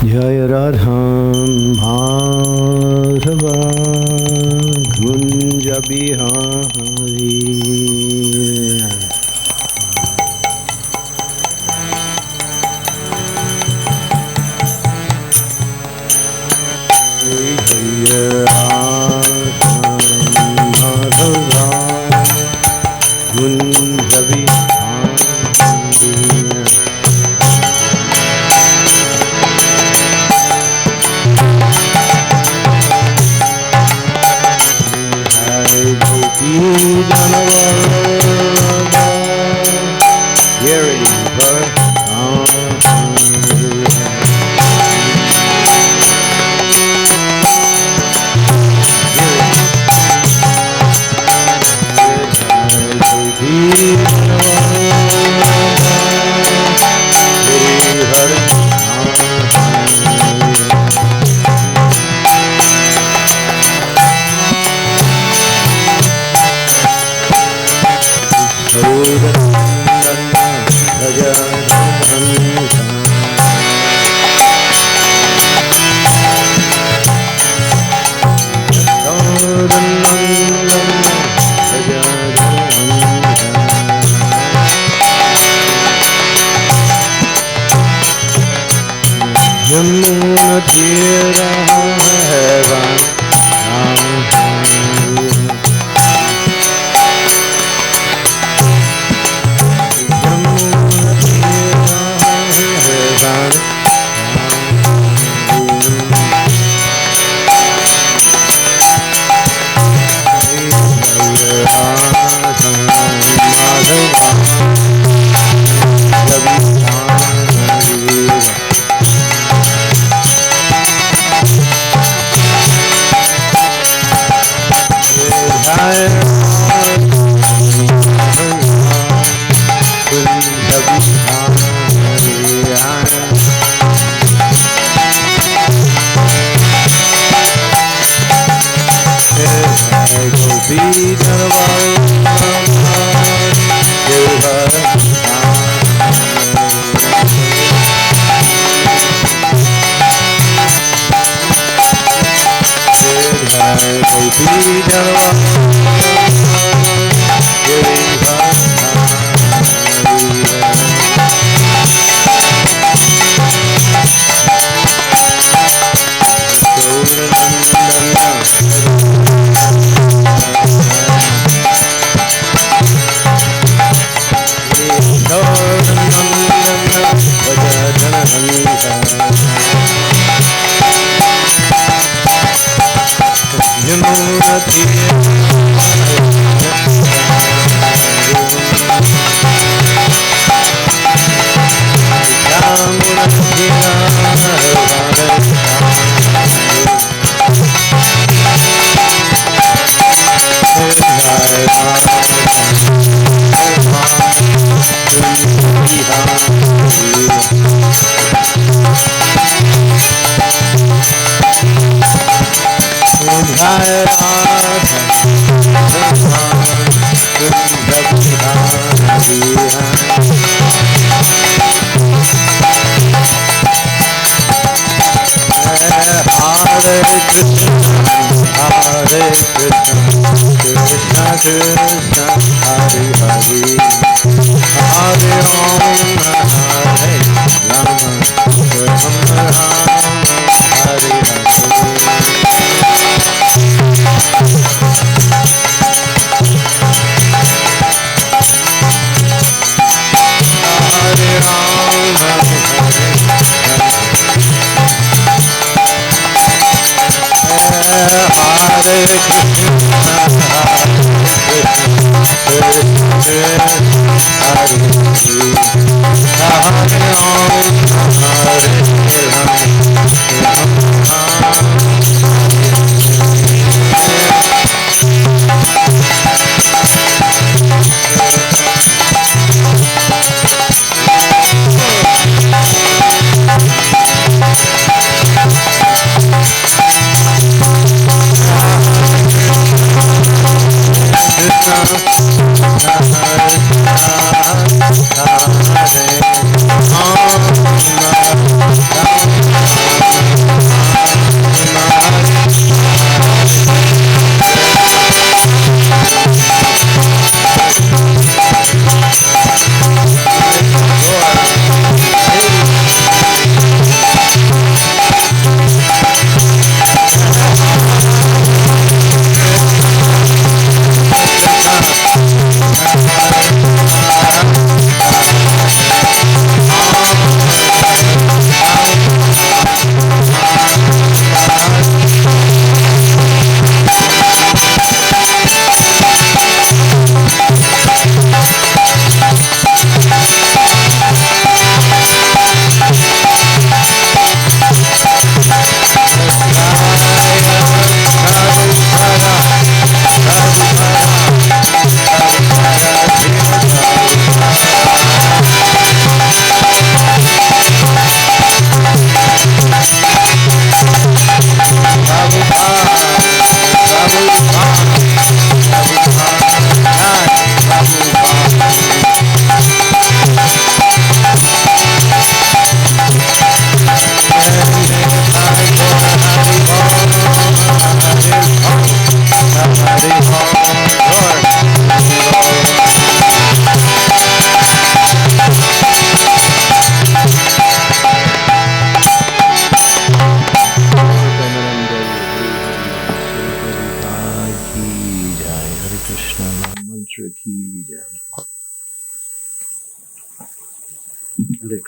Jai Radha Madhava Kunja Bihari.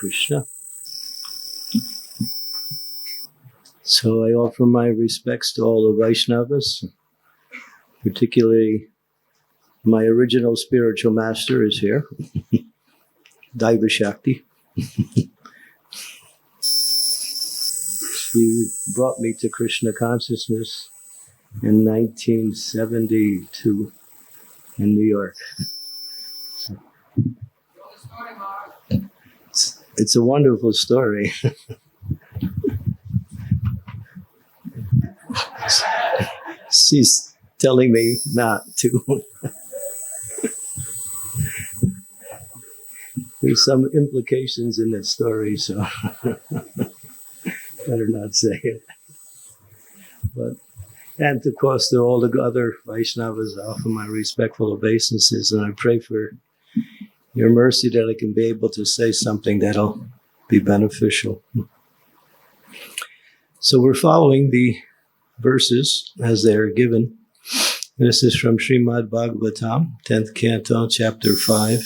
Krishna. So I offer my respects to all the Vaishnavas, particularly my original spiritual master is here, Daiva Shakti. She brought me to Krishna consciousness in 1972 in New York. So it's a wonderful story. She's telling me not to. There's some implications in that story, so better not say it. And of course, to all the other Vaishnavas, I offer my respectful obeisances, and I pray for your mercy that I can be able to say something that'll be beneficial. So we're following the verses as they are given. This is from Srimad Bhagavatam, 10th Canto, Chapter 5.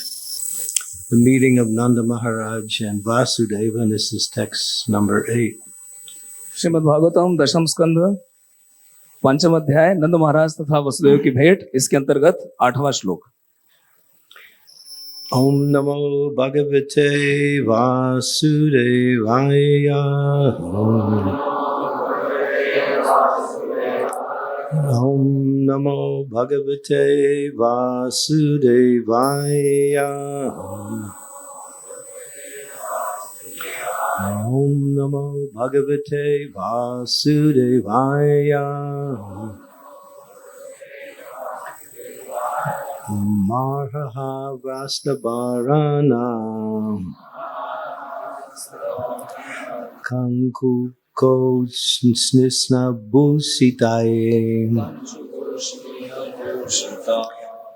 The meeting of Nanda Maharaj and Vasudeva, and this is text number 8. Shrimad Bhagavatam दशम स्कंद पंचम अध्याय नंद महाराज तथा वसुदेव की भेंट, इसके अंतर्गत 8वां श्लोक। Om Namo Bhagavate Vasudevaya. Om Namo Bhagavate Vasudevaya. Om Namo Bhagavate Vasudevaya. Marha Vastabarana Kanku Ko Snisna Busitaye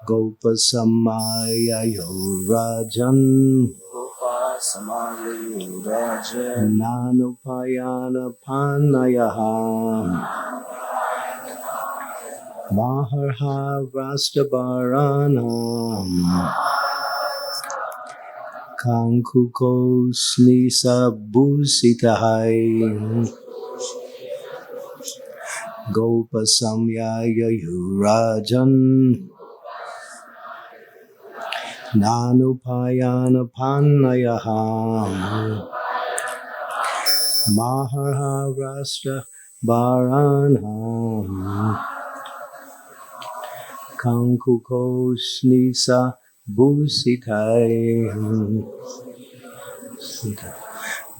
Gopasamaya Yorajan Nanupayana Panayaha Maharha Rastabaranam Kankuko Snisa Busitahai Gopasamyaya Yurajan Nanupayana Panayaha Maharha Rastabaranam Kankuko Snisa Busitai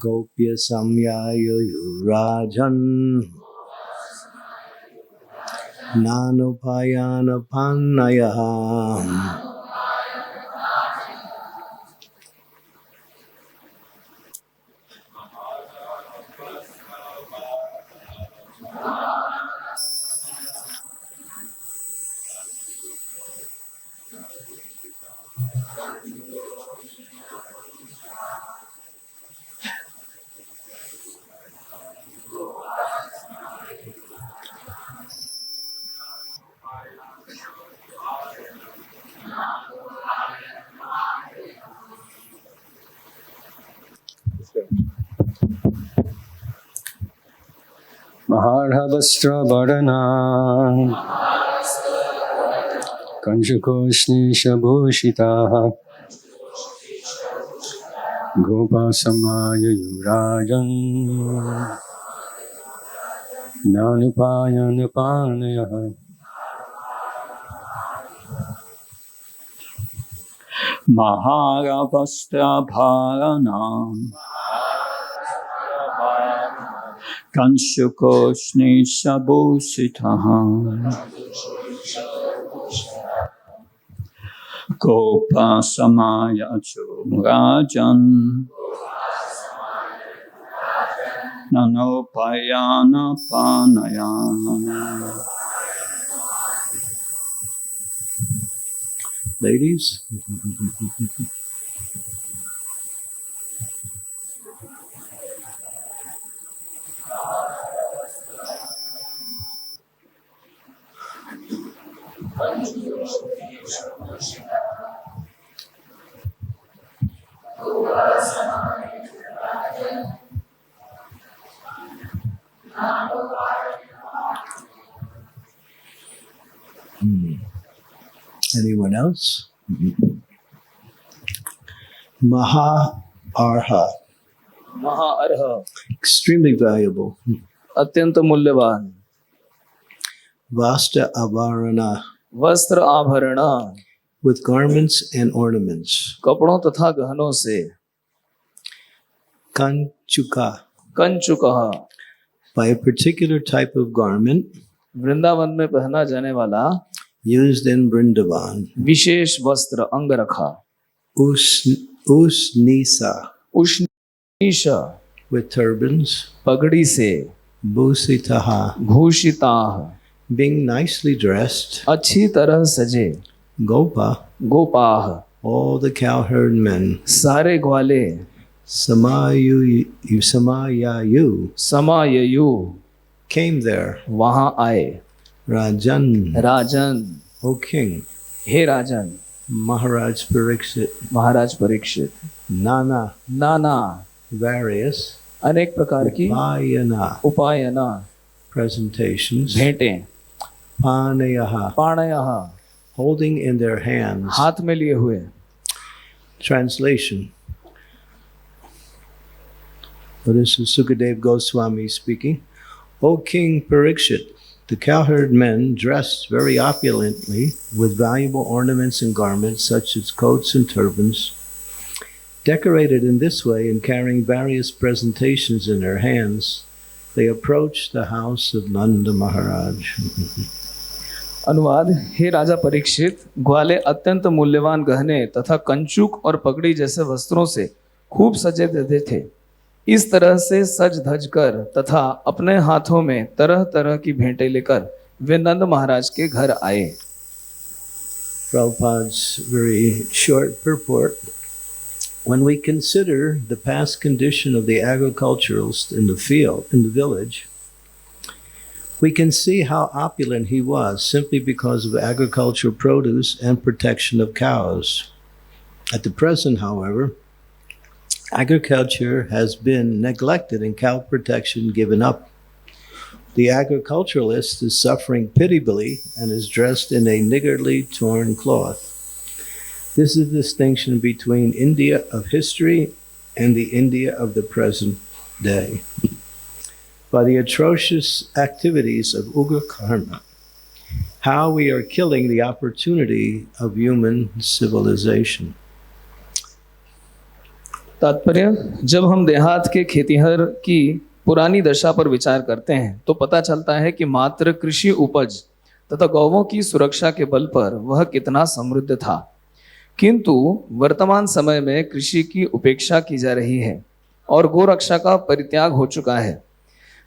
Gopya Samyaya Yurajan Nanupayana Panayaha. Maharabhastra Varana Kanchukoshni Shabhushita Gopa Samaya Yurajan Nanupayana Panayaha Maharabhastra Bharana Kanshukoshni Shabhusitaha Gopa Samaya Churajan Nanopayana Panayana. Ladies? Anyone else? Maharaj. महाअर्ह, Extremely valuable. अत्यंत मूल्यवान, Vasta avarana. वस्त्र आभरण, With garments and ornaments. कपड़ों तथा गहनों से, Kanchuka. कंचुकः, By a particular type of garment Vrindavan में पहना जाने वाला used in Vrindavan. विशेष वस्त्र अंगरखा, Usnisa. उष्णीश, With turbans. पगड़ी से, Bhusitaha. भूषिताः, Being nicely dressed. अच्छी तरह सजे, Gopa. गोपाः, All the cowherd men. सारे ग्वाले, Samayayu समाययु, came there. वहां आए, Rajan. राजन, O king. हे राजन, Maharaj Pariksit. महाराज परीक्षित, Nana. नाना, Various. अनेक प्रकार की Upayana. उपायना, Presentations. भेंटें, Panayaha. पाणयः, Holding in their hands. हाथ में लिए हुए, Translation. This is Sukadev Goswami speaking. O King Parikshit, the cowherd men dressed very opulently with valuable ornaments and garments such as coats and turbans, decorated in this way and carrying various presentations in their hands, they approached the house of Nanda Maharaj. अनुवाद, हे राजा परीक्षित, ग्वाले अत्यंत मूल्यवान गहने तथा कंचुक और पगड़ी जैसे वस्त्रों से खूब सजे धजे थे। इस तरह से सज धज कर तथा अपने हाथों में तरह तरह की भेंटें लेकर वे नंद महाराज के घर आए। Prabhupada's very short purport. When we consider the past condition of the agriculturalists in the field, in the village, we can see how opulent he was simply because of agricultural produce and protection of cows. At the present, however, agriculture has been neglected and cow protection given up. The agriculturalist is suffering pitiably and is dressed in a niggardly torn cloth. This is the distinction between India of history and the India of the present day. By the atrocious activities of Ugra Karma, how we are killing the opportunity of human civilization. तात्पर्य, जब हम देहात के खेतीहर की पुरानी दशा पर विचार करते हैं तो पता चलता है कि मात्र कृषि उपज तथा गौवों की सुरक्षा के बल पर वह कितना समृद्ध था, किंतु वर्तमान समय में कृषि की उपेक्षा की जा रही है और गोरक्षा का परित्याग हो चुका है,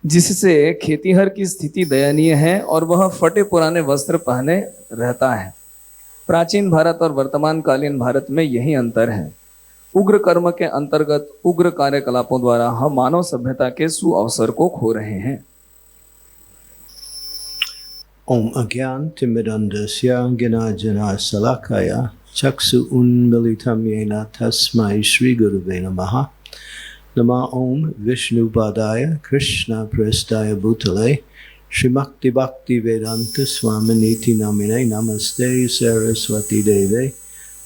जिससे खेतीहर की स्थिति दयनीय है और वह फटे पुराने वस्त्र पहने रहता है। प्राचीन भारत और वर्तमान कालीन भारत में यही अंतर है। उग्र कर्म के अंतर्गत उग्र कार्यकलापों द्वारा हम मानव सभ्यता के सुअवसर को खो रहे हैं। Om Agyan Timidandasya Ginajana Salakaya Chaksu Unmilitam Yena Tasmai Shri Gurave Namaha Nama Om Vishnu Padaya Krishna Prestaya Bhutale Shrimakti Bhakti Vedanta Swaminiti Namine Namaste Saraswati Deve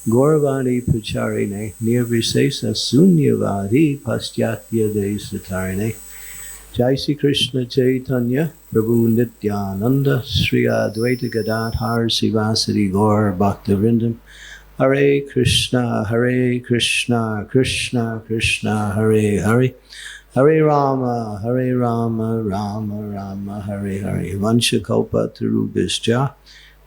Gauravani Pacharine Nirvisesa Sunyavadi Pastyatya Desatarine Jai Sri Krishna Chaitanya Prabhu Nityananda Sri Advaita Gadadhar Sivasadi Gaur Bhaktivinoda Hare Krishna Krishna Krishna Hare Hare Hare Rama Rama Rama Hare Hare Vanshakalpa Tarubhischa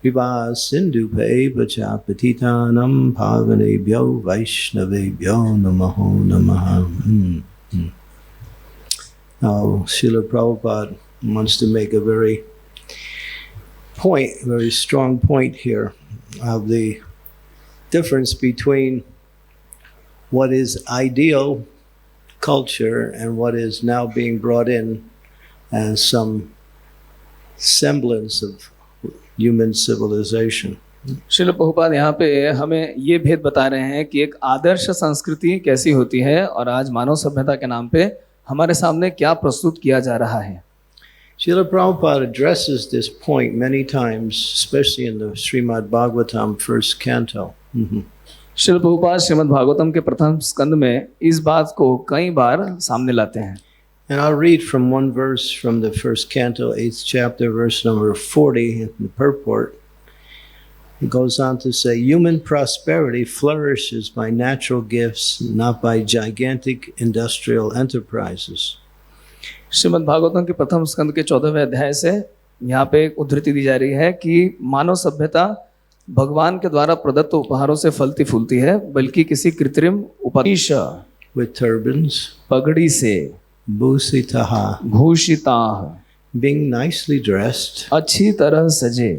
Viva Sindhu Pacha Patitanam Pavanebhyo Vaishnavebhyo Namaho Namaha. Now, Srila Prabhupada wants to make a very strong point here of the difference between what is ideal culture and what is now being brought in as some semblance of human civilization. Srila Prabhupada यहाँ पे हमें ये भेद बता रहे हैं कि एक आदर्श संस्कृति कैसी होती है और आज मानव सभ्यता के नाम पे हमारे सामने क्या प्रस्तुत किया जा रहा है। Srila Prabhupada addresses this point many times, especially in the Srimad Bhagavatam first canto. Srila Prabhupada Shrimad Bhagavatam के प्रथम स्कंद में इस बात को कई बार सामने लाते हैं। And I'll read from one verse from the first canto, 8th chapter, verse number 40 in the purport. It goes on to say, human prosperity flourishes by natural gifts, not by gigantic industrial enterprises. Shrimad Bhagavatam के प्रथम स्कंद के 14वें अध्याय से यहाँ पे एक उद्धृति दी जा रही है कि मानव सभ्यता भगवान के द्वारा प्रदत्त उपहारों से फलती फूलती है, बल्कि किसी कृत्रिम उपदेश With turbans, पगड़ी से bhusitaha, भूषिता, being nicely dressed, अच्छी तरह सजे,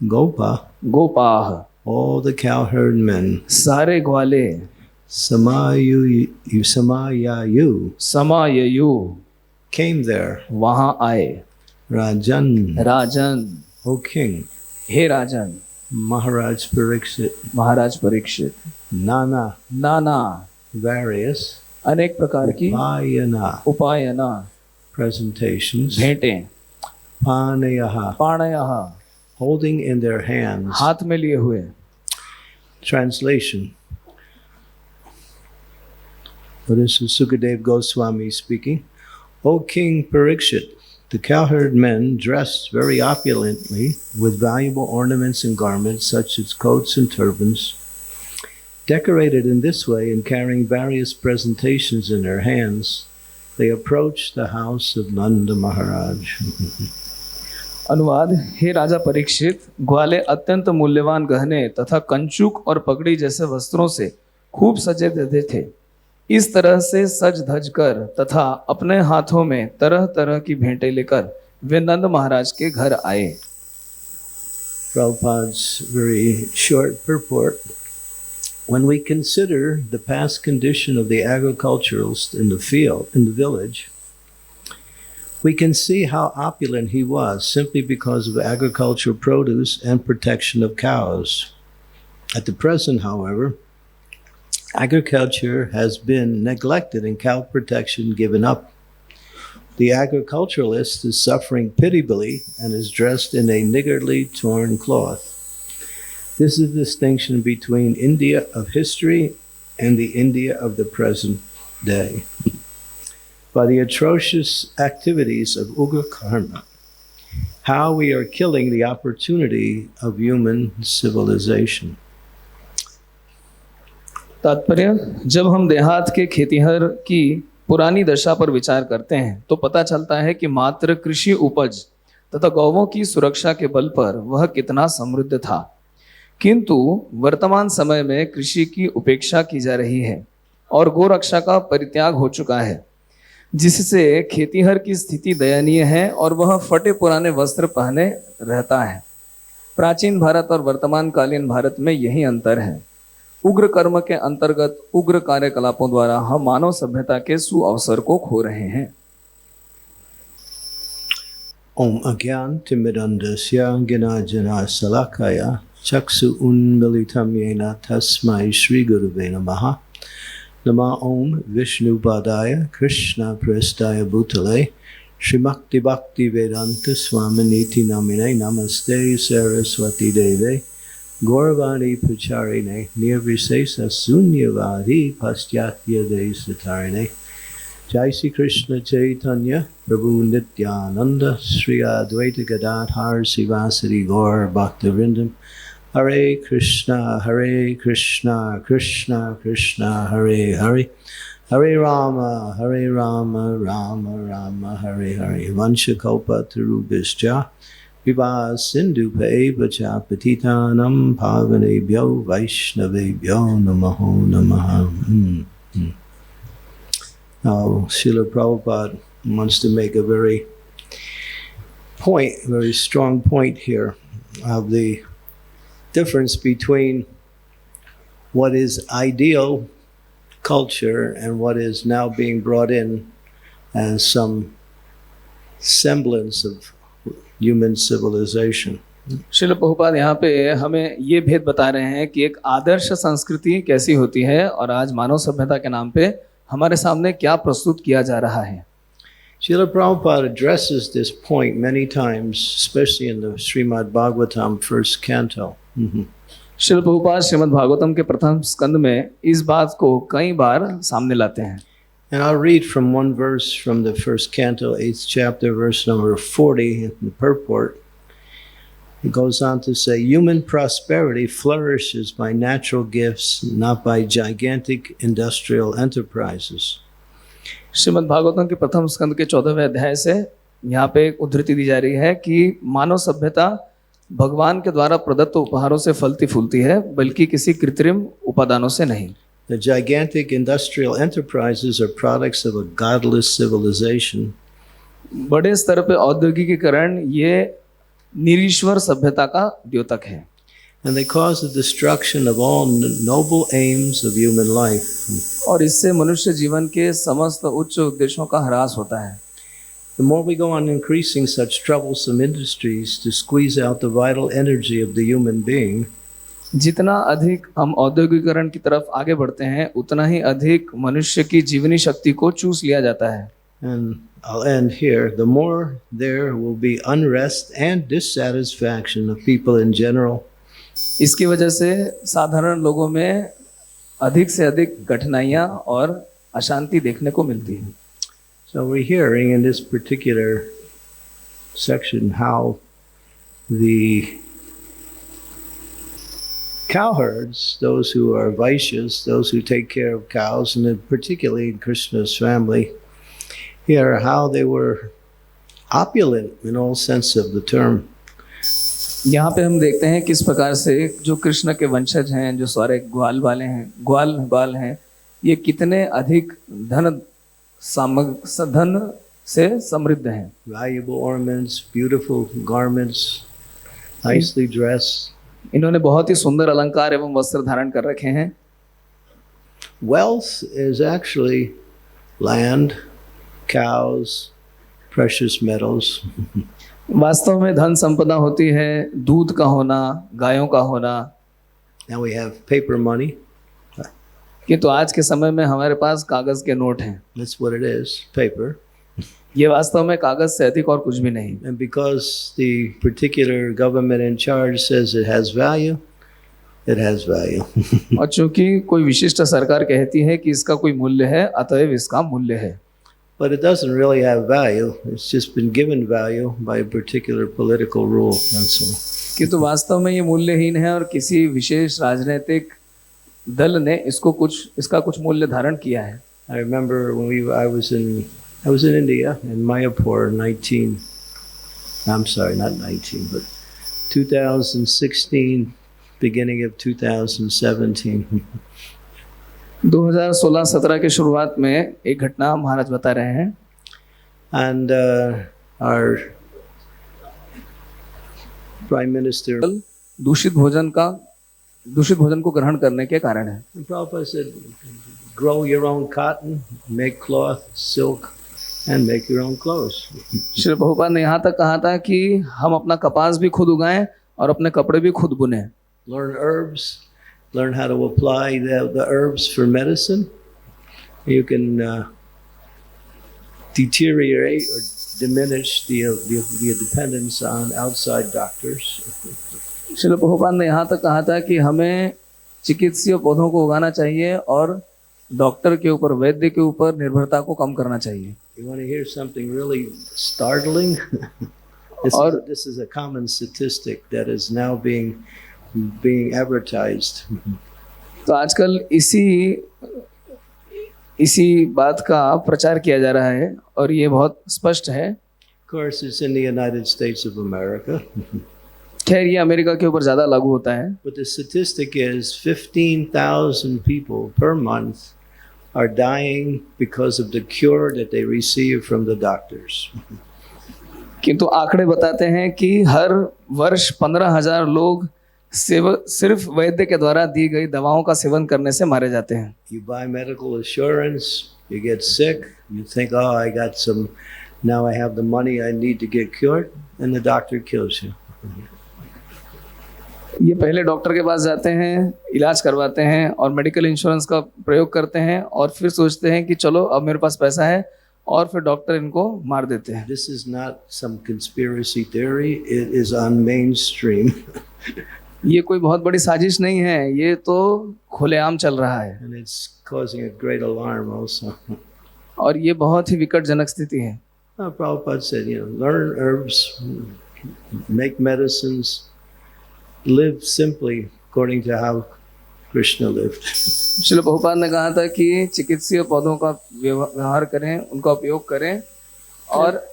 gopa, गोपाह, all the cowherd men, सारे ग्वाले, samayayu, समाययु, came there. वहां आए। Rajan, राजन, O king, हे राजन, Maharaj Pariksit, महाराज परीक्षित, Nana, नाना, various, अनेक प्रकार की Vayana, उपायना, presentations, भेंटें, Panayaha, पाणयः, holding in their hands. हाथ में लिए हुए। Translation. Well, this is Sukadev Goswami speaking. O King Parikshit, the cowherd men dressed very opulently with valuable ornaments and garments such as coats and turbans, decorated in this way and carrying various presentations in their hands, they approached the house of Nanda Maharaj. अनुवाद, हे राजा परीक्षित, ग्वाले अत्यंत मूल्यवान गहने तथा कंचुक और पगड़ी जैसे वस्त्रों से खूब सजे धजे थे। इस तरह से सज धज कर तथा अपने हाथों में तरह तरह की भेंटें लेकर वे नंद महाराज के घर आए। Prabhupada's very short purport. When we consider the past condition of the agriculturalists in the field, in the village, we can see how opulent he was simply because of agricultural produce and protection of cows. At the present, however, agriculture has been neglected and cow protection given up. The agriculturalist is suffering pitiably and is dressed in a niggardly torn cloth. This is the distinction between India of history and the India of the present day. By the atrocious activities of Ugra Karma, how we are killing the opportunity of human civilization. तात्पर्य, जब हम देहात के खेतीहर की पुरानी दशा पर विचार करते हैं तो पता चलता है कि मात्र कृषि उपज तथा गौवों की सुरक्षा के बल पर वह कितना समृद्ध था, किंतु वर्तमान समय में कृषि की उपेक्षा की जा रही है और गोरक्षा का परित्याग हो चुका है, जिससे खेतीहर की स्थिति दयनीय है और वह फटे पुराने वस्त्र पहने रहता है। प्राचीन भारत और वर्तमान कालीन भारत में यही अंतर है। उग्र कर्म के अंतर्गत उग्र कार्यकलापों द्वारा हम मानव सभ्यता के सुअवसर को खो रहे हैं। Om Agyan Timidandasya Ginajana Salakaya Chaksu Unmilitam Yena Tasmai Shri Gurave Namaha Nama Om Vishnu Padaya Krishna Prestaya Bhutale Shrimakti Bhakti Vedanta Swaminiti Namine Namaste Saraswati Deve Gauravani Pacharine Nirvisesa Sunyavadi Pastyatya Desatarine Jai Sri Krishna Chaitanya Prabhu Nityananda Sri Advaita Gadadhar Sivasari Gaur Bhaktivinoda Hare Krishna Krishna Krishna Hare Hare Hare Rama Rama Rama Hare Hare Vanchakalpa Tarubhischa Viva Sindhu Paevacha Patitanam Pavanebhyo Vaishnavebhyo Namaho Namaha. Now, Srila Prabhupada wants to make a very strong point here of the difference between what is ideal culture and what is now being brought in as some semblance of human civilization. Srila Prabhupada यहाँ पे हमें ये भेद बता रहे हैं कि एक आदर्श संस्कृति कैसी होती है और आज मानव सभ्यता के नाम पे हमारे सामने क्या प्रस्तुत किया जा रहा है। Srila Prabhupada addresses this point many times, especially in the Srimad Bhagavatam first canto. Srila Prabhupada Shrimad Bhagavatam के प्रथम स्कंद में इस बात को कई बार सामने लाते हैं। And I'll read from one verse from the first canto, 8th chapter, verse number 40 in the purport. It goes on to say, human prosperity flourishes by natural gifts, not by gigantic industrial enterprises. Shrimad Bhagavatam के प्रथम स्कंद के 14वें अध्याय से यहाँ पे एक उद्धृति दी जा रही है कि मानव सभ्यता भगवान के द्वारा प्रदत्त उपहारों से फलती फूलती है, बल्कि किसी कृत्रिम उपादानों से नहीं। The gigantic industrial enterprises are products of a godless civilization. बड़े स्तर पे औद्योगिकीकरण ये निरीश्वर सभ्यता का द्योतक है। And they cause the destruction of all noble aims of human life. और इससे मनुष्य जीवन के समस्त उच्च उद्देश्यों का ह्रास होता है। The more we go on increasing such troublesome industries to squeeze out the vital energy of the human being, जितना अधिक हम औद्योगिकीकरण की तरफ आगे बढ़ते हैं, उतना ही अधिक मनुष्य की जीवनी शक्ति को चूस लिया जाता है। and I'll end here, the more there will be unrest and dissatisfaction of people in general. इसकी वजह से साधारण लोगों में अधिक से अधिक कठिनाइयाँ और अशांति देखने को मिलती है। So we're hearing in this particular section how the cowherds, those who are Vaishyas, those who take care of cows, and then particularly in Krishna's family, here how they were opulent in all sense of the term. यहाँ पे हम देखते हैं किस प्रकार से जो कृष्ण के वंशज हैं, जो सारे ग्वाल वाले हैं, ग्वाल बाल हैं, ये कितने अधिक धन से समृद्ध हैं। Valuable ornaments, beautiful garments, nicely dressed. इन्होंने बहुत ही सुंदर अलंकार एवं वस्त्र धारण कर रखे हैं। Wealth is actually land, cows, precious metals. वास्तव में धन संपदा होती है दूध का होना, गायों का होना। Now we have paper money. किंतु आज के समय में हमारे पास कागज के नोट हैं। That's what it is, paper. ये वास्तव में कागज से अधिक और कुछ भी नहीं। And because the particular government in charge says it has value, it has value. और चूंकि कोई विशिष्ट सरकार कहती है कि इसका कोई मूल्य है, अतएव इसका मूल्य है। But it doesn't really have value. It's just been given value by a particular political rule. That's all. किंतु वास्तव में ये मूल्यहीन है और किसी विशेष राजनीतिक दल ने इसका कुछ मूल्य धारण किया है। I remember when I was in India in Mayapur 2016, beginning of 2017. 2016-17 के शुरुआत में एक घटना महाराज बता रहे हैं। And our Prime Minister दूषित भोजन को ग्रहण करने के कारण है। Prabhupada said, grow your own cotton, make cloth, silk, and make your own clothes. Shri Prabhupada ने यहाँ तक कहा था कि हम अपना कपास भी खुद उगाएं और अपने कपड़े भी खुद बुनें। Learn herbs, learn how to apply the herbs for medicine. You can deteriorate or diminish the dependence on outside doctors. Srila Prabhupada ने यहाँ तक कहा था कि हमें चिकित्सीय पौधों को उगाना चाहिए और डॉक्टर के ऊपर, वैद्य के ऊपर निर्भरता को कम करना चाहिए। You want to hear something really startling? This is a common statistic that is now being advertised. तो आजकल इसी बात का प्रचार किया जा रहा है और ये बहुत स्पष्ट है। Of course, it's in the United States of America. खैर ये अमेरिका के ऊपर ज़्यादा लागू होता है। But the statistic is 15,000 people per month are dying because of the cure that they receive from the doctors. किंतु आंकड़े बताते हैं कि हर वर्ष 15,000 लोग सिर्फ वैद्य के द्वारा दी गई दवाओं का सेवन करने से मारे जाते हैं। You buy medical insurance, you get sick, you think, oh, I got some, now I have the money I need to get cured, and the doctor kills you. ये पहले डॉक्टर के पास जाते हैं, इलाज करवाते हैं और मेडिकल इंश्योरेंस का प्रयोग करते हैं और फिर सोचते हैं कि चलो अब मेरे पास पैसा है, और फिर डॉक्टर इनको मार देते हैं। This is not some conspiracy theory. It is on mainstream. ये कोई बहुत बड़ी साजिश नहीं है, ये तो खुलेआम चल रहा है And it's causing a great alarm also. और ये बहुत ही विकटजनक स्थिति है। Prabhupada said, learn herbs, make medicines, live simply according to how Krishna lived. Srila Prabhupada ने कहा था कि चिकित्सीय पौधों का व्यवहार करें, उनका उपयोग करें और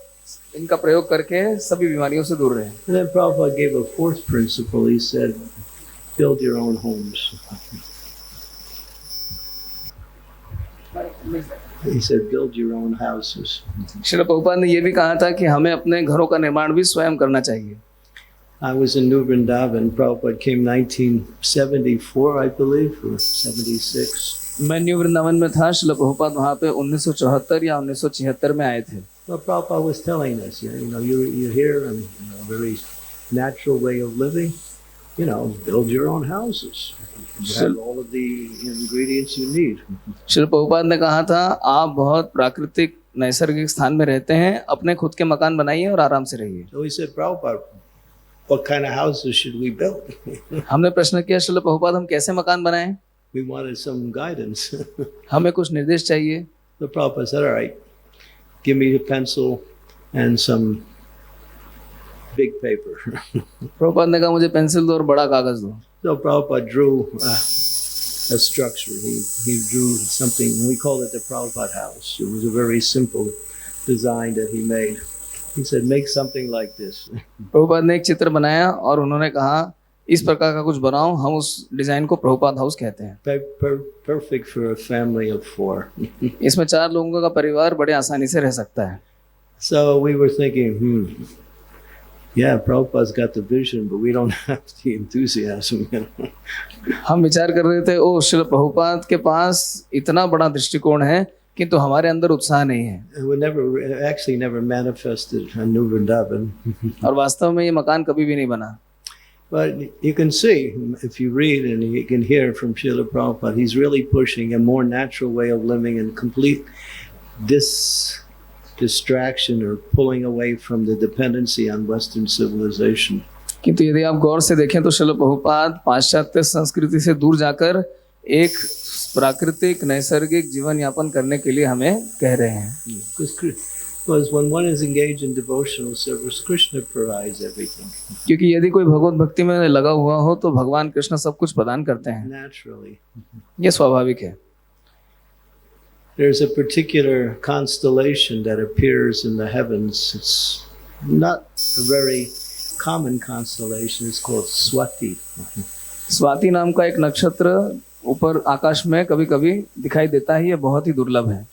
इनका प्रयोग करके सभी बीमारियों से दूर रहें। And then Prabhupada gave a fourth principle. He said, build your own homes. He said, build your own houses. Srila Prabhupada ने यह भी कहा था कि हमें अपने घरों का निर्माण भी स्वयं करना चाहिए। I was in New Vrindavan. Prabhupada came 1974, I believe, or 76. मैं न्यू वृंदावन में था, श्रील प्रभुपाद वहाँ पे 1974 या 1976 में आए थे। Well, Prabhupada was telling us, you're here and a very natural way of living. Build your own houses. You have all of the ingredients you need. Srila Prabhupada ने कहा था, आप बहुत प्राकृतिक नैसर्गिक स्थान में रहते हैं, अपने खुद के मकान बनाइए और आराम से रहिए। So he said, Prabhupada, what kind of houses should we build? हमने प्रश्न किया, श्रील प्रभुपाद हम कैसे मकान बनाएं? We wanted some guidance. हमें कुछ निर्देश चाहिए। The Prabhupada said, all right, give me a pencil and some big paper. Prabhupada ने कहा मुझे पेंसिल दो और बड़ा कागज दो। So Prabhupada drew a structure. He drew something, we called it the Prabhupada house. It was a very simple design that he made. He said, make something like this. Prabhupada ने एक चित्र बनाया और उन्होंने कहा इस प्रकार का कुछ बनाओ, हम उस डिजाइन को प्रभुपाद हाउस कहते हैं। Perfect for a family of 4. इसमें 4 लोगों का परिवार बड़े आसानी से रह सकता है। So we were thinking, yeah, Prabhupada's got the vision, but we don't have the enthusiasm. हम विचार कर रहे थे, ओ श्रील प्रभुपाद के पास इतना बड़ा दृष्टिकोण है किंतु हमारे अंदर उत्साह नहीं है। We never manifested in New Vrindavan. और वास्तव में ये मकान कभी भी नहीं बना। But you can see, if you read and you can hear from Srila Prabhupada, he's really pushing a more natural way of living and complete distraction or pulling away from the dependency on Western civilization. किंतु यदि आप गौर से देखें तो श्रील प्रभुपाद पाश्चात्य संस्कृति से दूर जाकर एक प्राकृतिक नैसर्गिक जीवन यापन करने के लिए हमें कह रहे हैं। Because when one is engaged in devotional service, Krishna provides everything. क्योंकि यदि कोई भगवत भक्ति में लगा हुआ हो तो भगवान कृष्ण सब कुछ प्रदान करते हैं। Naturally. ये स्वाभाविक है। There's a particular constellation that appears in the heavens. It's not a very common constellation. It's called Swati. Swati नाम का एक नक्षत्र ऊपर आकाश में कभी-कभी दिखाई देता है, ये बहुत ही दुर्लभ है।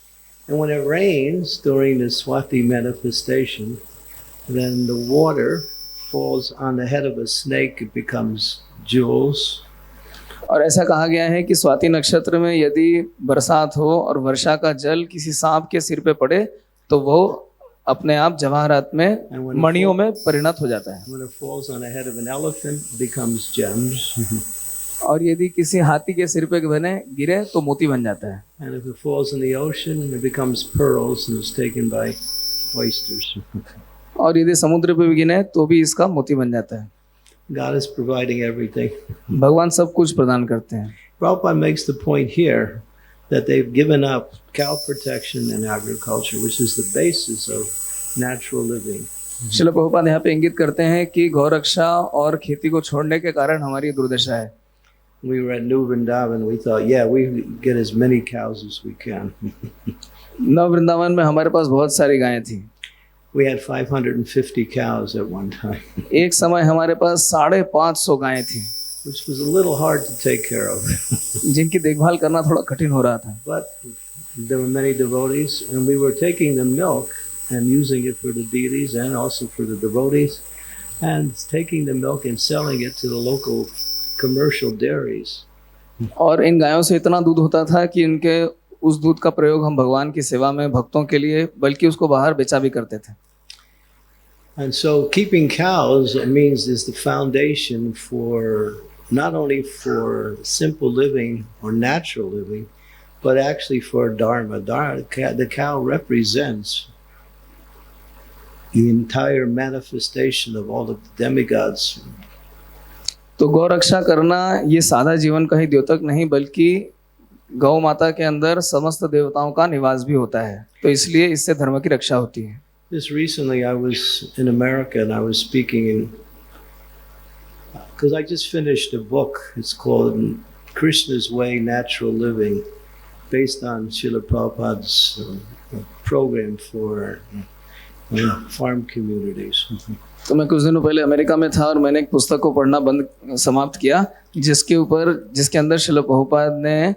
And when it rains during the Swati manifestation, then the water falls on the head of a snake. It becomes jewels. और ऐसा कहा गया है कि स्वाति नक्षत्र में यदि बरसात हो और वर्षा का जल किसी सांप के सिर पे पड़े तो वो अपने आप जवाहरात में मणियों में परिणत हो जाता है। When it falls on the head of an elephant, it becomes gems. और यदि किसी हाथी के सिर पे गिरे तो मोती बन जाता है। And if it falls in the ocean, it becomes pearls and is taken by oysters. और यदि समुद्र पे भी गिरे तो भी इसका मोती बन जाता है। God is providing everything. भगवान सब कुछ प्रदान करते हैं। Prabhupada makes the point here that they've given up cow protection and agriculture, which is the basis of natural living. Srila Prabhupada यहाँ पे इंगित करते हैं कि गौ रक्षा और खेती को छोड़ने के कारण हमारी दुर्दशा है। We were at New Vrindavan. We thought, yeah, we get as many cows as we can. नव वृंदावन में हमारे पास बहुत सारी गायें थी। We had 550 cows at one time, एक समय हमारे पास 550 गायें थी, which was a little hard to take care of. जिनकी देखभाल करना थोड़ा कठिन हो रहा था। But there were many devotees, and we were taking the milk and using it for the deities and also for the devotees, and taking the milk and selling it to the local commercial dairies. और इन गायों से इतना दूध होता था कि इनके उस दूध का प्रयोग हम भगवान की सेवा में भक्तों के लिए बल्कि उसको बाहर बेचा भी करते थे। And so keeping cows means is the foundation for not only for simple living or natural living, but actually for Dharma. The cow represents the entire manifestation of all of the demigods. तो गौ रक्षा करना ये सादा जीवन का ही द्योतक नहीं, बल्कि गौ माता के अंदर समस्त देवताओं का निवास भी होता है, तो इसलिए इससे धर्म की रक्षा होती है। Just recently I was in America and I was speaking in, because I just finished a book, it's called Krishna's Way, Natural Living, based on Srila Prabhupada's program for farm communities. तो मैं कुछ दिनों पहले America में था और मैंने एक पुस्तक को पढ़ना समाप्त किया जिसके अंदर श्रील प्रभुपाद ने,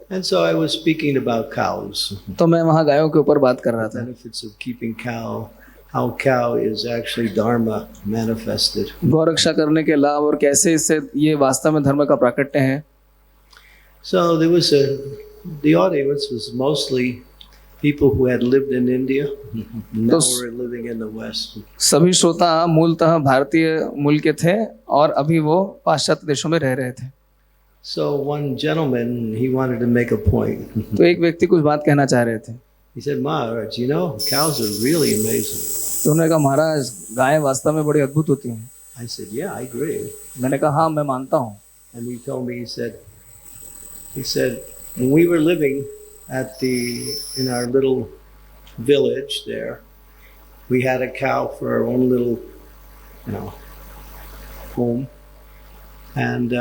And so I was speaking about cows. तो मैं वहाँ गायों के ऊपर बात कर रहा था। Benefits of keeping cow, how cow is actually dharma manifested. गौ रक्षा करने के लाभ और कैसे इससे ये वास्तव में धर्म का प्राकट्य है। So there was the audience was mostly people who had lived in India, now were living in the West. सभी श्रोता मूलतः भारतीय मूल के थे और अभी वो पाश्चात्य देशों में रह रहे थे। So one gentleman, he wanted to make a point. तो एक व्यक्ति कुछ बात कहना चाह रहे थे। He said, Maharaj, you know, cows are really amazing. तो उन्होंने कहा, महाराज गायें वास्तव में बड़ी अद्भुत होती हैं। I said, yeah, I agree. मैंने कहा, हाँ मैं मानता हूँ। And he told me, he said, when we were living in our little village there, we had a cow for our own little, home. And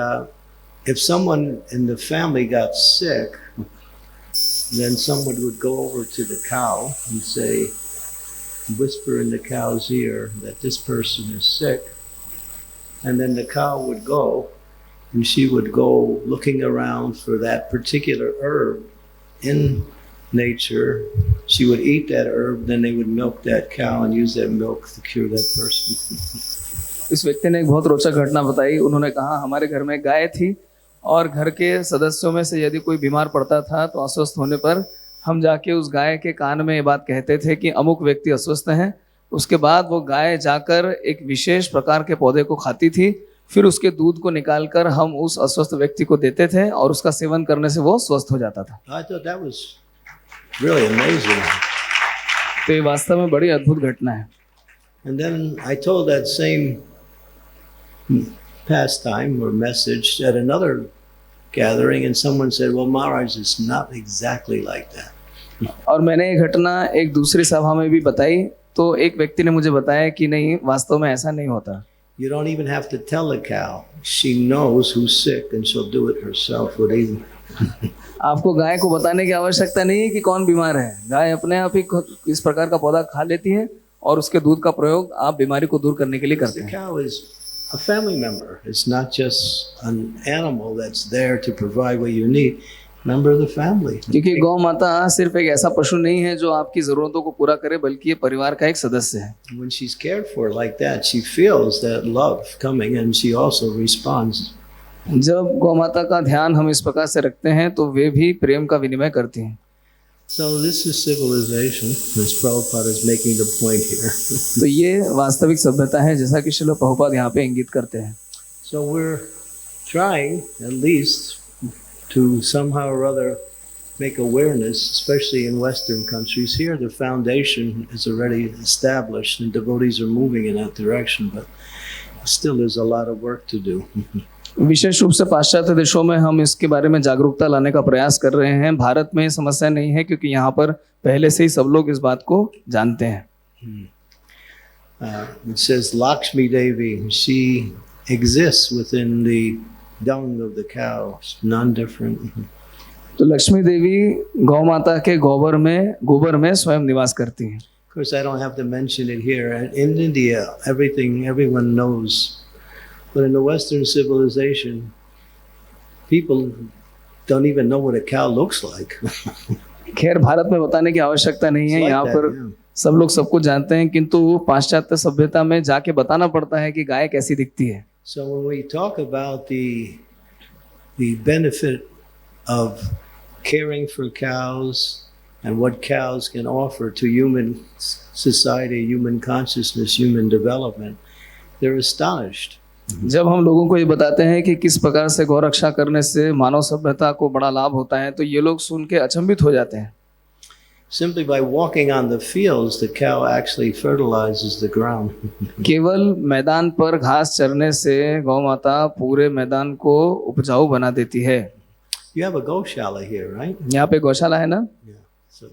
if someone in the family got sick, then someone would go over to the cow and say, whisper in the cow's ear that this person is sick. And then the cow would go, and she would go looking around for that particular herb in nature. She would eat that herb, then they would milk that cow and use that milk to cure that person. इस व्यक्ति ने एक बहुत रोचक घटना बताई। उन्होंने कहा, हमारे घर में गाय थी और घर के सदस्यों में से यदि कोई बीमार पड़ता था तो अस्वस्थ होने पर हम जाके उस गाय के कान में ये बात कहते थे कि अमुक व्यक्ति अस्वस्थ है। उसके बाद वो गाय जाकर एक विशेष प्रकार के पौधे को खाती थी, फिर उसके दूध को निकालकर हम उस अस्वस्थ व्यक्ति को देते थे और उसका सेवन करने से वो स्वस्थ हो जाता था। I thought that was really amazing. तो ये वास्तव में बड़ी अद्भुत घटना है। And then I told that same pastime or message at another gathering, and someone said, well, Maharaj, it's not exactly like that. और मैंने ये घटना एक दूसरी सभा में भी बताई, तो एक व्यक्ति ने मुझे बताया कि नहीं, वास्तव में ऐसा नहीं होता। You don't even have to tell the cow. She knows who's sick and she'll do it herself with eating. आपको गाय को बताने की आवश्यकता नहीं है कि कौन बीमार है। गाय अपने आप ही इस प्रकार का पौधा खा लेती है और उसके दूध का प्रयोग आप बीमारी को दूर करने के लिए करते The हैं। cow is a family member. It's not just an animal that's there to provide what you need. Member of the family. क्योंकि गौ माता सिर्फ एक ऐसा पशु नहीं है जो आपकी जरूरतों को पूरा करे, बल्कि ये परिवार का एक सदस्य है। When she's cared for like that, she feels that love coming and she also responds. जब गौ माता का ध्यान हम इस प्रकार से रखते हैं तो वे भी प्रेम का विनिमय करती हैं। So this is civilization, as Prabhupada is making the point here. तो ये वास्तविक सभ्यता है, जैसा कि श्रील प्रभुपाद यहाँ पे इंगित करते हैं। So we're trying at least to somehow or other make awareness, especially in Western countries. Here the foundation is already established and devotees are moving in that direction, but still there's a lot of work to do. विशेष रूप से पाश्चात्य देशों में हम इसके बारे में जागरूकता लाने का प्रयास कर रहे हैं। भारत में समस्या नहीं है क्योंकि यहाँ पर पहले से ही सब लोग इस बात को जानते हैं। It says Lakshmi Devi, she exists within the dung of the cow, non-different. तो लक्ष्मी देवी गौ माता के गोबर में स्वयं निवास करती हैं। Of course, I don't have to mention it here. In India, everyone knows. But in the Western civilization, people don't even know what a cow looks like. खैर भारत में बताने की आवश्यकता नहीं है, यहाँ पर सब लोग सब कुछ जानते हैं, किंतु पाश्चात्य सभ्यता में जाके बताना पड़ता है कि गाय कैसी दिखती है। So when we talk about the benefit of caring for cows and what cows can offer to human society, human consciousness, human development, they're astonished. जब हम लोगों को ये बताते हैं कि किस प्रकार से गौ रक्षा करने से मानव सभ्यता को बड़ा लाभ होता है, तो ये लोग सुन के अचंभित हो जाते हैं। Simply by walking on the fields, the cow actually fertilizes the ground. केवल मैदान पर घास चरने से गौ माता पूरे मैदान को उपजाऊ बना देती है। You have a goshala here, right? यहाँ पे गौशाला है ना? Yeah. So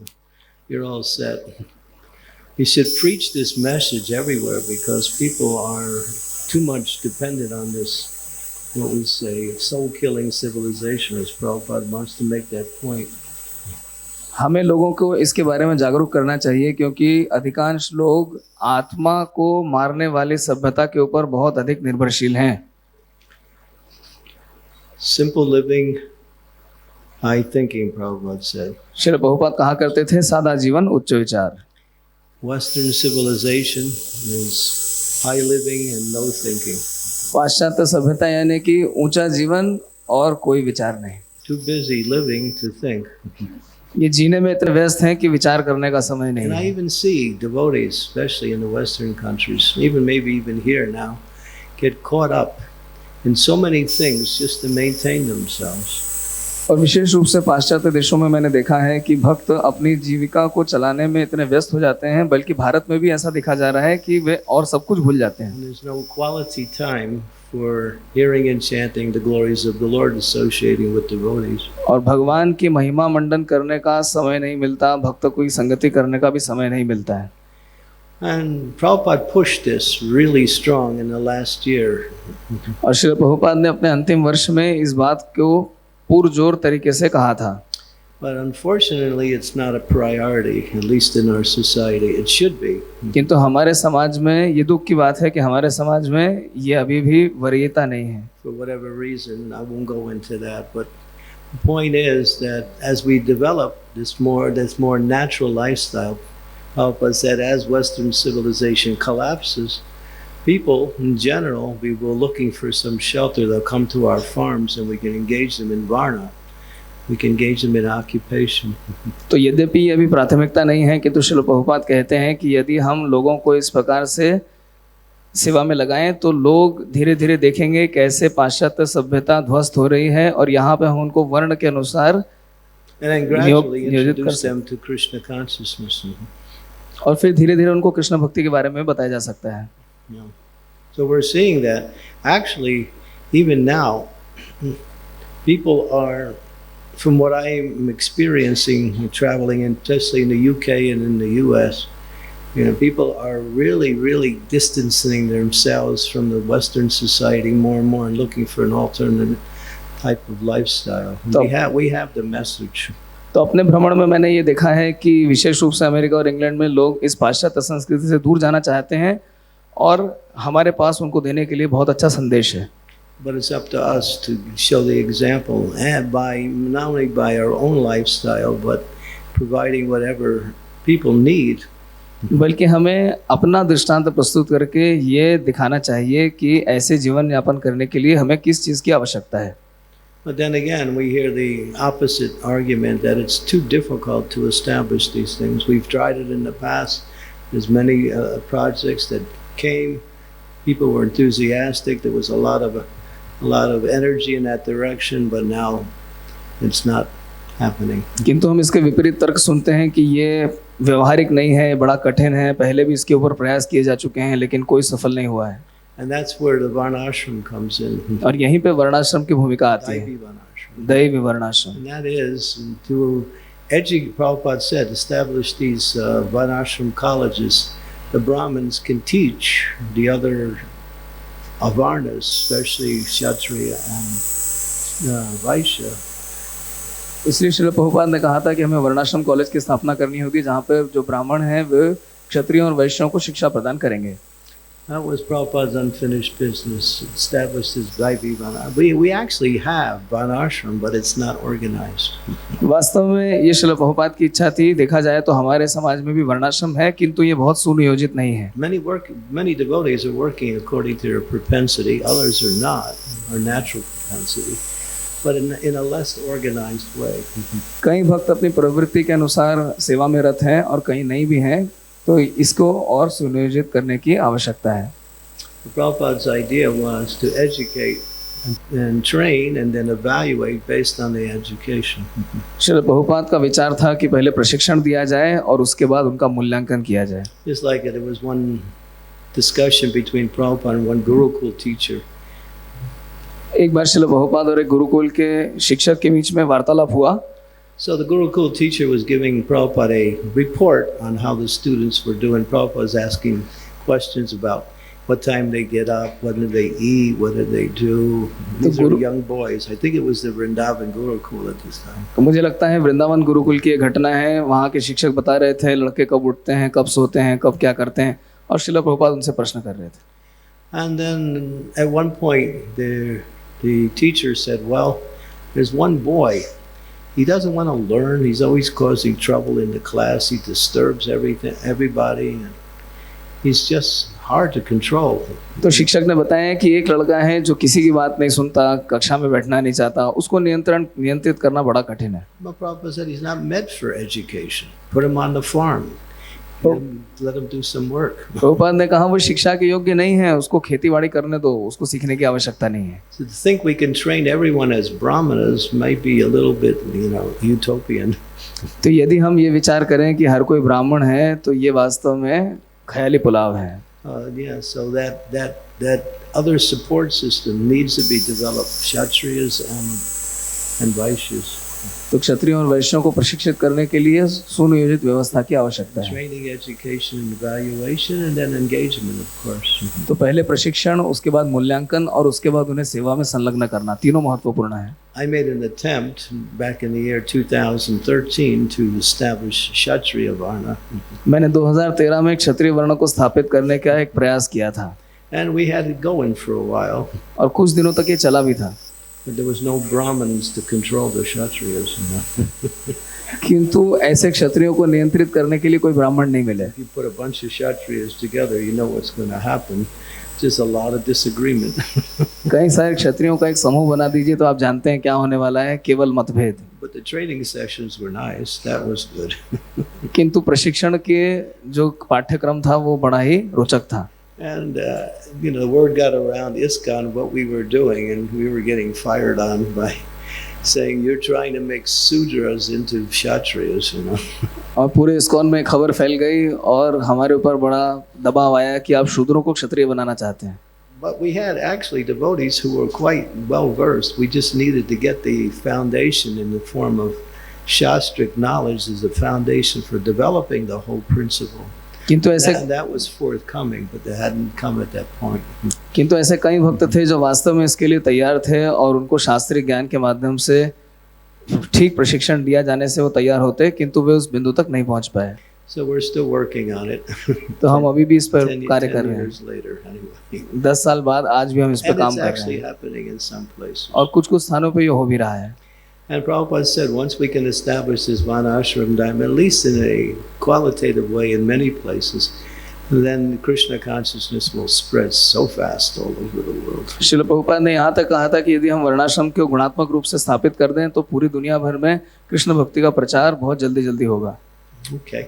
you're all set. You should preach this message everywhere because people are too much dependent on this, what we say, soul-killing civilization, as Prabhupada wants to make that point. हमें लोगों को इसके बारे में जागरूक करना चाहिए क्योंकि अधिकांश लोग आत्मा को मारने वाली सभ्यता के ऊपर बहुत अधिक निर्भरशील हैं। Simple living, high thinking, Prabhupada said. Srila Prabhupada कहा करते थे, सादा जीवन उच्च विचार। Western civilization is high living and no thinking. पाश्चात्य सभ्यता यानी कि ऊंचा जीवन और कोई विचार नहीं। Too busy living to think. ये जीने में इतने व्यस्त हैं कि विचार करने का समय नहीं And I है। even see devotees, especially in the Western countries, maybe even here now, get caught up in so many things just to maintain themselves. और विशेष रूप से पाश्चात्य देशों में मैंने देखा है कि भक्त अपनी जीविका को चलाने में इतने व्यस्त हो जाते हैं, बल्कि भारत में भी ऐसा देखा जा रहा है कि वे और सब कुछ भूल जाते हैं। And there's no quality time for hearing and chanting the glories of the Lord, associating with devotees. और भगवान की महिमा मंडन करने का समय नहीं मिलता, भक्त को संगति करने का भी समय नहीं मिलता है। And Prabhupada pushed this really strong in the last year. और श्री प्रभुपाद ने अपने अंतिम वर्ष में इस बात को पुरजोर तरीके से कहा था। But unfortunately, it's not a priority, at least in our society. It should be. किंतु हमारे समाज में ये दुख की बात है कि हमारे समाज में ये अभी भी वरीयता नहीं है। For whatever reason, I won't go into that. But the point is that as we develop this more natural lifestyle, Prabhupada said, as Western civilization collapses, people in general, we were looking for some shelter. They'll come to our farms and we can engage them in varna. We can engage them in occupation. तो यद्यपि ये अभी प्राथमिकता नहीं है, किंतु श्रील प्रभुपाद कहते हैं कि यदि हम लोगों को इस प्रकार से सेवा में लगाएं तो लोग धीरे धीरे देखेंगे कैसे पाश्चात्य सभ्यता ध्वस्त हो रही है और यहाँ पे हम उनको वर्ण के अनुसार And then gradually introduce them to Krishna consciousness. और फिर धीरे धीरे उनको कृष्ण भक्ति के बारे में बताया जा सकता है। Yeah. So we're seeing that actually even now people are, from what I'm experiencing traveling, especially in the UK and in the US, people are really distancing themselves from the Western society more and more and looking for an alternative type of lifestyle. We have the message. तो अपने भ्रमण में मैंने ये देखा है कि विशेष रूप से अमेरिका और इंग्लैंड में लोग इस पाश्चात्य संस्कृति से दूर जाना चाहते हैं और हमारे पास उनको देने के लिए बहुत अच्छा संदेश है। But it's up to us to show the example, and not only by our own lifestyle, but providing whatever people need. बल्कि हमें अपना दृष्टांत प्रस्तुत करके ये दिखाना चाहिए कि ऐसे जीवन यापन करने के लिए हमें किस चीज़ की आवश्यकता है। But then again, we hear the opposite argument that it's too difficult to establish these things. We've tried it in the past. There's many projects that came. People were enthusiastic. There was a lot of energy in that direction, but now it's not happening. किंतु हम इसके विपरीत तर्क सुनते हैं कि ये व्यवहारिक नहीं है, बड़ा कठिन है, पहले भी इसके ऊपर प्रयास किए जा चुके हैं लेकिन कोई सफल नहीं हुआ है। And that's where the varnashram comes in. और यहीं पे वर्णाश्रम की भूमिका आती है, Daivi varnashram. दैवी वर्णाश्रम। And that is to educate, Prabhupada said, establish these varnashram colleges. The Brahmins can teach the other avarnas, especially Kshatriya and Vaishya. इसलिए श्रील प्रभुपाद ने कहा था कि हमें वर्णाश्रम कॉलेज की स्थापना करनी होगी जहाँ पे जो ब्राह्मण हैं वे क्षत्रियों और वैश्यों को शिक्षा प्रदान करेंगे। That was Prabhupada's unfinished business, established his Daivi Varnashram. We actually have Varnashram, but it's not organized. वास्तव में ये श्रील प्रभुपाद की इच्छा थी, देखा जाए तो हमारे समाज में भी वर्णाश्रम है किंतु ये बहुत सुनियोजित नहीं है। Many devotees are working according to their propensity, others are not, or natural propensity, but in a less organized way. कई भक्त अपनी प्रवृत्ति के अनुसार सेवा में रत हैं और कई नहीं भी हैं, तो इसको और सुनियोजित करने की आवश्यकता है। Prabhupada's idea was to educate and train and then evaluate based on the education. Srila Prabhupada का विचार था कि पहले प्रशिक्षण दिया जाए और उसके बाद उनका मूल्यांकन किया जाए. Just like there was one discussion between Prabhupada and one Gurukul teacher. एक बार श्रील प्रभुपाद और एक गुरुकुल के शिक्षक के बीच में वार्तालाप हुआ. So the Gurukul teacher was giving Prabhupada a report on how the students were doing. Prabhupada was asking questions about what time they get up, what do they eat, what do they do. These are young boys. I think it was the Vrindavan Gurukul at this time. तो मुझे लगता है वृंदावन गुरुकुल की एक घटना है. वहाँ के शिक्षक बता रहे थे लड़के कब उठते हैं, कब सोते हैं, कब क्या करते हैं, और श्रील प्रभुपाद उनसे प्रश्न कर रहे थे. And then at one point the teacher said, well, there's one boy. He doesn't want to learn. He's always causing trouble in the class. He disturbs everybody. And he's just hard to control. तो शिक्षक ने बताया कि एक लड़का है जो किसी की बात नहीं सुनता, कक्षा में बैठना नहीं चाहता, उसको नियंत्रित करना बड़ा कठिन है. But Prabhupada said he's not meant for education. Put him on the farm. Let him do some work. Prabhupada ने कहा वो शिक्षा के योग्य नहीं है, उसको खेतीबाड़ी करने दो, उसको सीखने की आवश्यकता नहीं है. So to think we can train everyone as brahmanas might be a little bit, utopian. तो यदि हम ये विचार करें कि हर कोई ब्राह्मण है तो ये वास्तव में ख्याली पुलाव है. Yeah, so that other support system needs to be developed. Kshatriyas and Vaishyas. तो क्षत्रियों और वैश्यों को प्रशिक्षित करने के लिए सुनियोजित व्यवस्था की आवश्यकता है. Training, education, and evaluation, and then engagement, of course. तो पहले प्रशिक्षण, उसके बाद मूल्यांकन और उसके बाद उन्हें सेवा में संलग्न करना, तीनों महत्वपूर्ण है. I made an attempt back in the year 2013 to establish Kshatriya Varna. मैंने 2013 में क्षत्रिय वर्ण को स्थापित करने का एक प्रयास किया था. And we had it going for a while. और कुछ दिनों तक ये चला भी था. But there was no Brahmins to control the Kshatriyas. किंतु ऐसे क्षत्रियों को नियंत्रित करने के लिए कोई ब्राह्मण नहीं मिले. If you put a bunch of Kshatriyas together, you know what's going to happen. Just a lot of disagreement. कई सारे क्षत्रियों का एक समूह बना दीजिए तो आप जानते हैं क्या होने वाला है, केवल मतभेद. But the training sessions were nice. That was good. किंतु प्रशिक्षण के जो पाठ्यक्रम था वो बड़ा ही रोचक था. And the word got around Iskcon what we were doing, and we were getting fired on by saying you're trying to make Sudras into Kshatriyas. और पूरे इस्कॉन में खबर फैल गई और हमारे ऊपर बड़ा दबाव आया कि आप शूद्रों को क्षत्रिय बनाना चाहते हैं. But we had actually devotees who were quite well versed. We just needed to get the foundation in the form of Shastric knowledge as the foundation for developing the whole principle. किंतु ऐसे that was forthcoming, but they hadn't come at that point. किंतु ऐसे कई भक्त थे जो वास्तव में इसके लिए तैयार थे और उनको शास्त्रीय ज्ञान के माध्यम से ठीक प्रशिक्षण दिया जाने से वो तैयार होते, किंतु वे उस बिंदु तक नहीं पहुंच पाए. So we're still working on it. तो हम अभी भी इस पर कार्य कर रहे years later, anyway. 10 साल बाद आज भी हम इस पर And काम it's कर रहे actually हैं happening in some places. और कुछ स्थानों पे ये हो भी रहा है. And Prabhupada said once we can establish this Varnashram dharma, at least in a qualitative way in many places, then Krishna consciousness will spread so fast all over the world. Srila Prabhupada ने यहाँ तक कहा था कि यदि हम वर्णाश्रम को गुणात्मक रूप से स्थापित कर दें तो पूरी दुनिया भर में कृष्ण भक्ति का प्रचार बहुत जल्दी होगा. Okay.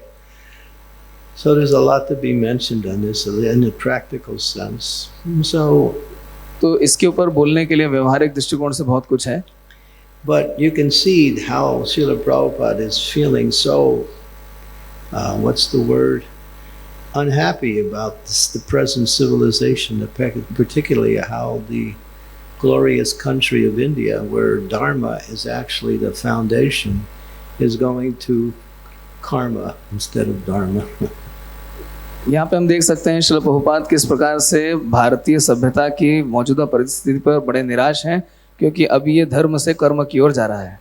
So there's a lot to be mentioned on this in a practical sense. तो इसके ऊपर बोलने के लिए व्यवहारिक दृष्टिकोण से बहुत कुछ है. But you can see how Srila Prabhupada is feeling so, what's the word, unhappy about the present civilization, particularly how the glorious country of India, where Dharma is actually the foundation, is going to karma instead of Dharma. यहाँ पे हम देख सकते हैं श्रील प्रभुपाद किस प्रकार से भारतीय सभ्यता की मौजूदा परिस्थिति पर बड़े निराश हैं, क्योंकि अभी ये धर्म से कर्म की ओर जा रहा है.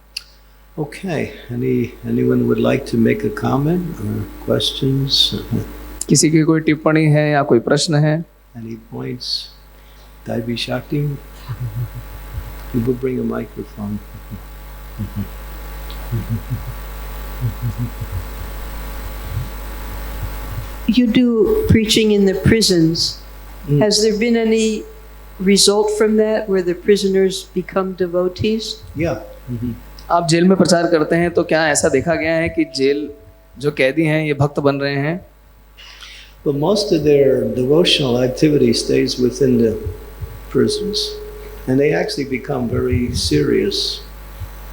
Okay, anyone would like to make a comment or questions? किसी की कोई टिप्पणी है या कोई प्रश्न है? Any points? Daivi Shakti? People bring a microphone. You do preaching in the prisons. Has there been any result from that where the prisoners become devotees? Yeah. आप जेल में प्रचार करते हैं तो क्या ऐसा देखा गया है कि जेल जो कैदी हैं ये भक्त बन रहे हैं? But most of their devotional activity stays within the prisons. And they actually become very serious.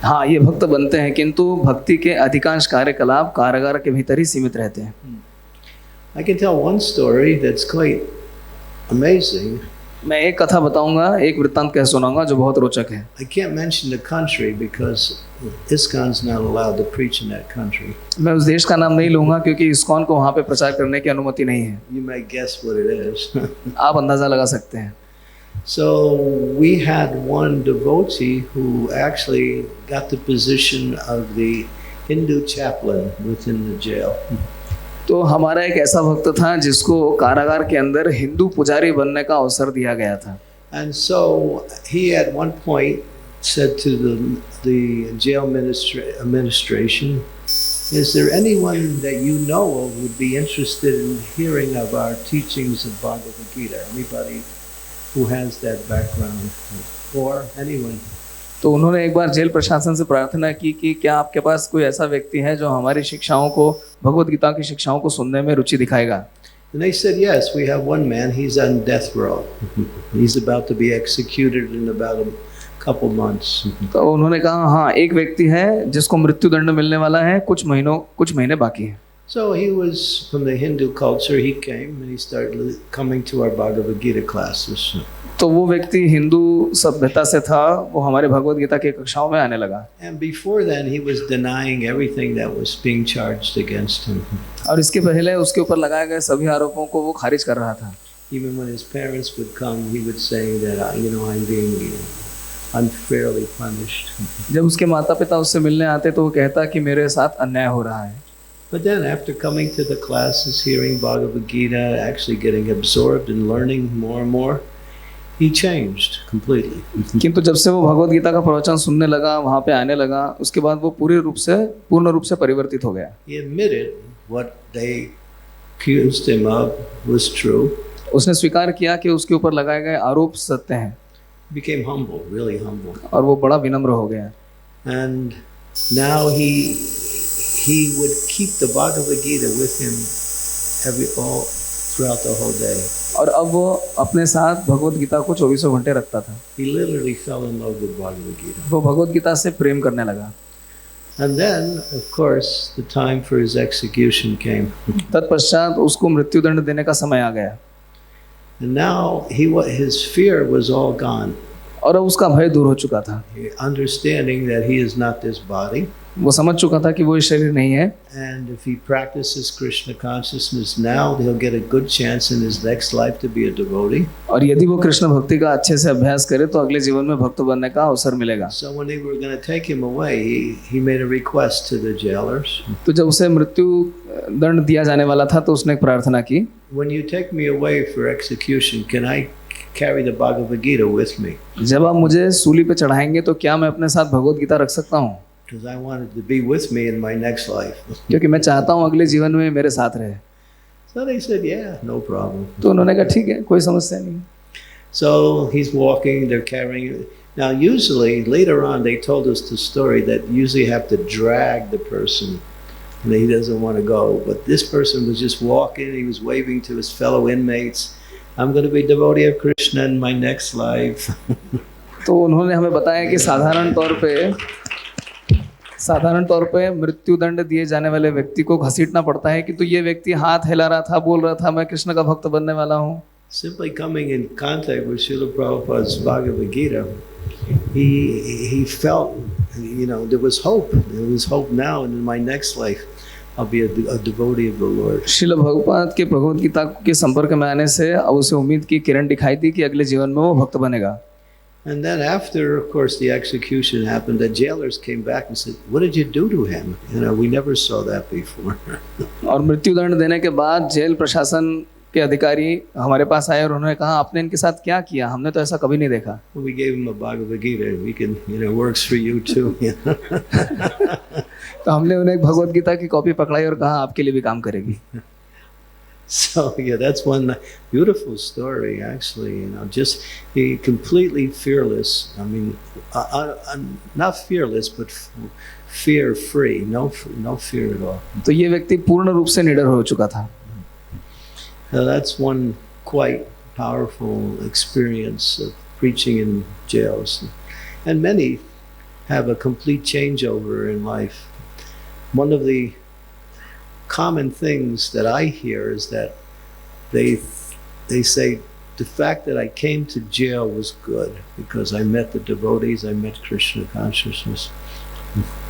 हाँ, ये भक्त बनते हैं, किंतु भक्ति के अधिकांश कार्यकलाप कारागार के भीतर ही सीमित रहते हैं। I can tell one story that's quite amazing. मैं एक कथा बताऊंगा, एक वृत्तांत कह सुनाऊंगा जो बहुत रोचक है। I can't mention the country because Iskcon's not allowed to preach in that country. मैं उस देश का नाम नहीं लूंगा क्योंकि इस्कॉन को वहाँ पे प्रचार करने की अनुमति नहीं है। You might guess what it is. आप अंदाजा लगा सकते हैं। So we had one devotee who actually got the position of the Hindu chaplain within the jail. तो हमारा एक ऐसा भक्त था जिसको कारागार के अंदर हिंदू पुजारी बनने का अवसर दिया गया था। And so he at one point said to the jail administration, is there anyone that you know of would be interested in hearing of our teachings of Bhagavad Gita? Anybody who has that background or anyone? तो उन्होंने एक बार jail प्रशासन से प्रार्थना की कि क्या आपके पास कोई ऐसा व्यक्ति है जो हमारी शिक्षाओं को, भगवत गीता की शिक्षाओं को सुनने में रुचि दिखाएगा। And they said, yes, we have one man, he's on death row. He's about to be executed in about a couple months. तो उन्होंने कहा हाँ, एक व्यक्ति है जिसको मृत्यु दंड मिलने वाला है, कुछ महीने बाकी हैं। So he was from the Hindu culture, he came and he started coming to our Bhagavad Gita classes. तो वो व्यक्ति हिंदू सभ्यता से था, वो हमारे भगवत गीता की कक्षाओं में आने लगा। And before then he was denying everything that was being charged against him. और इसके पहले उसके ऊपर लगाए गए सभी आरोपों को वो खारिज कर रहा था। Even when his parents would come, he would say that, I'm being unfairly punished. जब उसके माता पिता उससे मिलने आते तो वो कहता कि मेरे साथ अन्याय हो रहा है। But then after coming to the classes, hearing Bhagavad Gita, actually getting absorbed and learning more and more, he changed completely. किंतु जब से वो भगवत गीता का प्रवचन सुनने लगा, वहाँ पे आने लगा, उसके बाद वो पूर्ण रूप से परिवर्तित हो गया। He admitted what they accused him of was true. उसने स्वीकार किया कि उसके ऊपर लगाए गए आरोप सत्य हैं। Became humble, really humble. और वो बड़ा विनम्र हो गया। And now he would keep the Bhagavad Gita with him all throughout the whole day. और अब वो अपने साथ भगवत गीता को 24 घंटे रखता था। He literally fell in love with Bhagavad Gita. वो भगवत गीता से प्रेम करने लगा। And then, of course, the time for his execution came. तत्पश्चात उसको मृत्यु दंड देने का समय आ गया। And now his fear was all gone. और अब उसका भय दूर हो चुका था। Understanding that he is not this body. वो समझ चुका था कि वो ये शरीर नहीं है। And if he practices Krishna consciousness now, he'll get a good chance in his next life to be a devotee. और यदि वो कृष्ण भक्ति का अच्छे से अभ्यास करे तो अगले जीवन में भक्त बनने का अवसर मिलेगा। So when they were going to take him away, he made a request to the jailers. तो जब उसे मृत्यु दंड दिया जाने वाला था तो उसने एक प्रार्थना की। When you take me away for execution, can I carry the Bhagavad Gita with me? जब आप मुझे सूली पे चढ़ाएंगे तो क्या मैं अपने साथ भगवत गीता रख सकता हूँ? Because I wanted to be with me in my next life. क्योंकि मैं चाहता हूँ अगले जीवन में मेरे साथ रहे। So they said, yeah, no problem. तो उन्होंने कहा ठीक है, कोई समस्या नहीं। So he's walking, they're carrying. Now usually, later on, they told us the story that usually have to drag the person and he doesn't want to go. But this person was just walking, he was waving to his fellow inmates. I'm going to be devotee of Krishna in my next life. तो उन्होंने हमें बताया कि साधारण तौर पे मृत्यु दंड दिए जाने वाले व्यक्ति को घसीटना पड़ता है कि तो ये व्यक्ति हाथ हिला रहा था, बोल रहा था मैं कृष्ण का भक्त बनने वाला हूँ। Simply coming in contact with Srila Prabhupada's Bhagavad Gita, he felt, there was hope. There was hope now, and in my next life, I'll be a devotee of the Lord. Srila भगवपाद के भगवत गीता के संपर्क में आने से अब उसे उम्मीद की किरण दिखाई दी कि अगले जीवन में वो भक्त बनेगा। And then after, of course, the execution happened, the jailers came back and said, what did you do to him? We never saw that before. और मृत्यु दंड देने के बाद जेल प्रशासन के अधिकारी हमारे पास आए और उन्होंने कहा आपने इनके साथ क्या किया, हमने तो ऐसा कभी नहीं देखा। We gave him a Bhagavad Gita. We can, works for you too. तो हमने उन्हें एक भगवत गीता की कॉपी पकड़ाई और कहा आपके लिए भी काम करेगी। So that's one beautiful story, actually. Just he completely fearless. I mean, not fearless, but fear-free. No fear at all. तो ये व्यक्ति पूर्ण रूप से निडर हो चुका था। Now that's one quite powerful experience of preaching in jails. And many have a complete changeover in life. One of the common things that I hear is that they say the fact that I came to jail was good because I met the devotees, I met Krishna consciousness.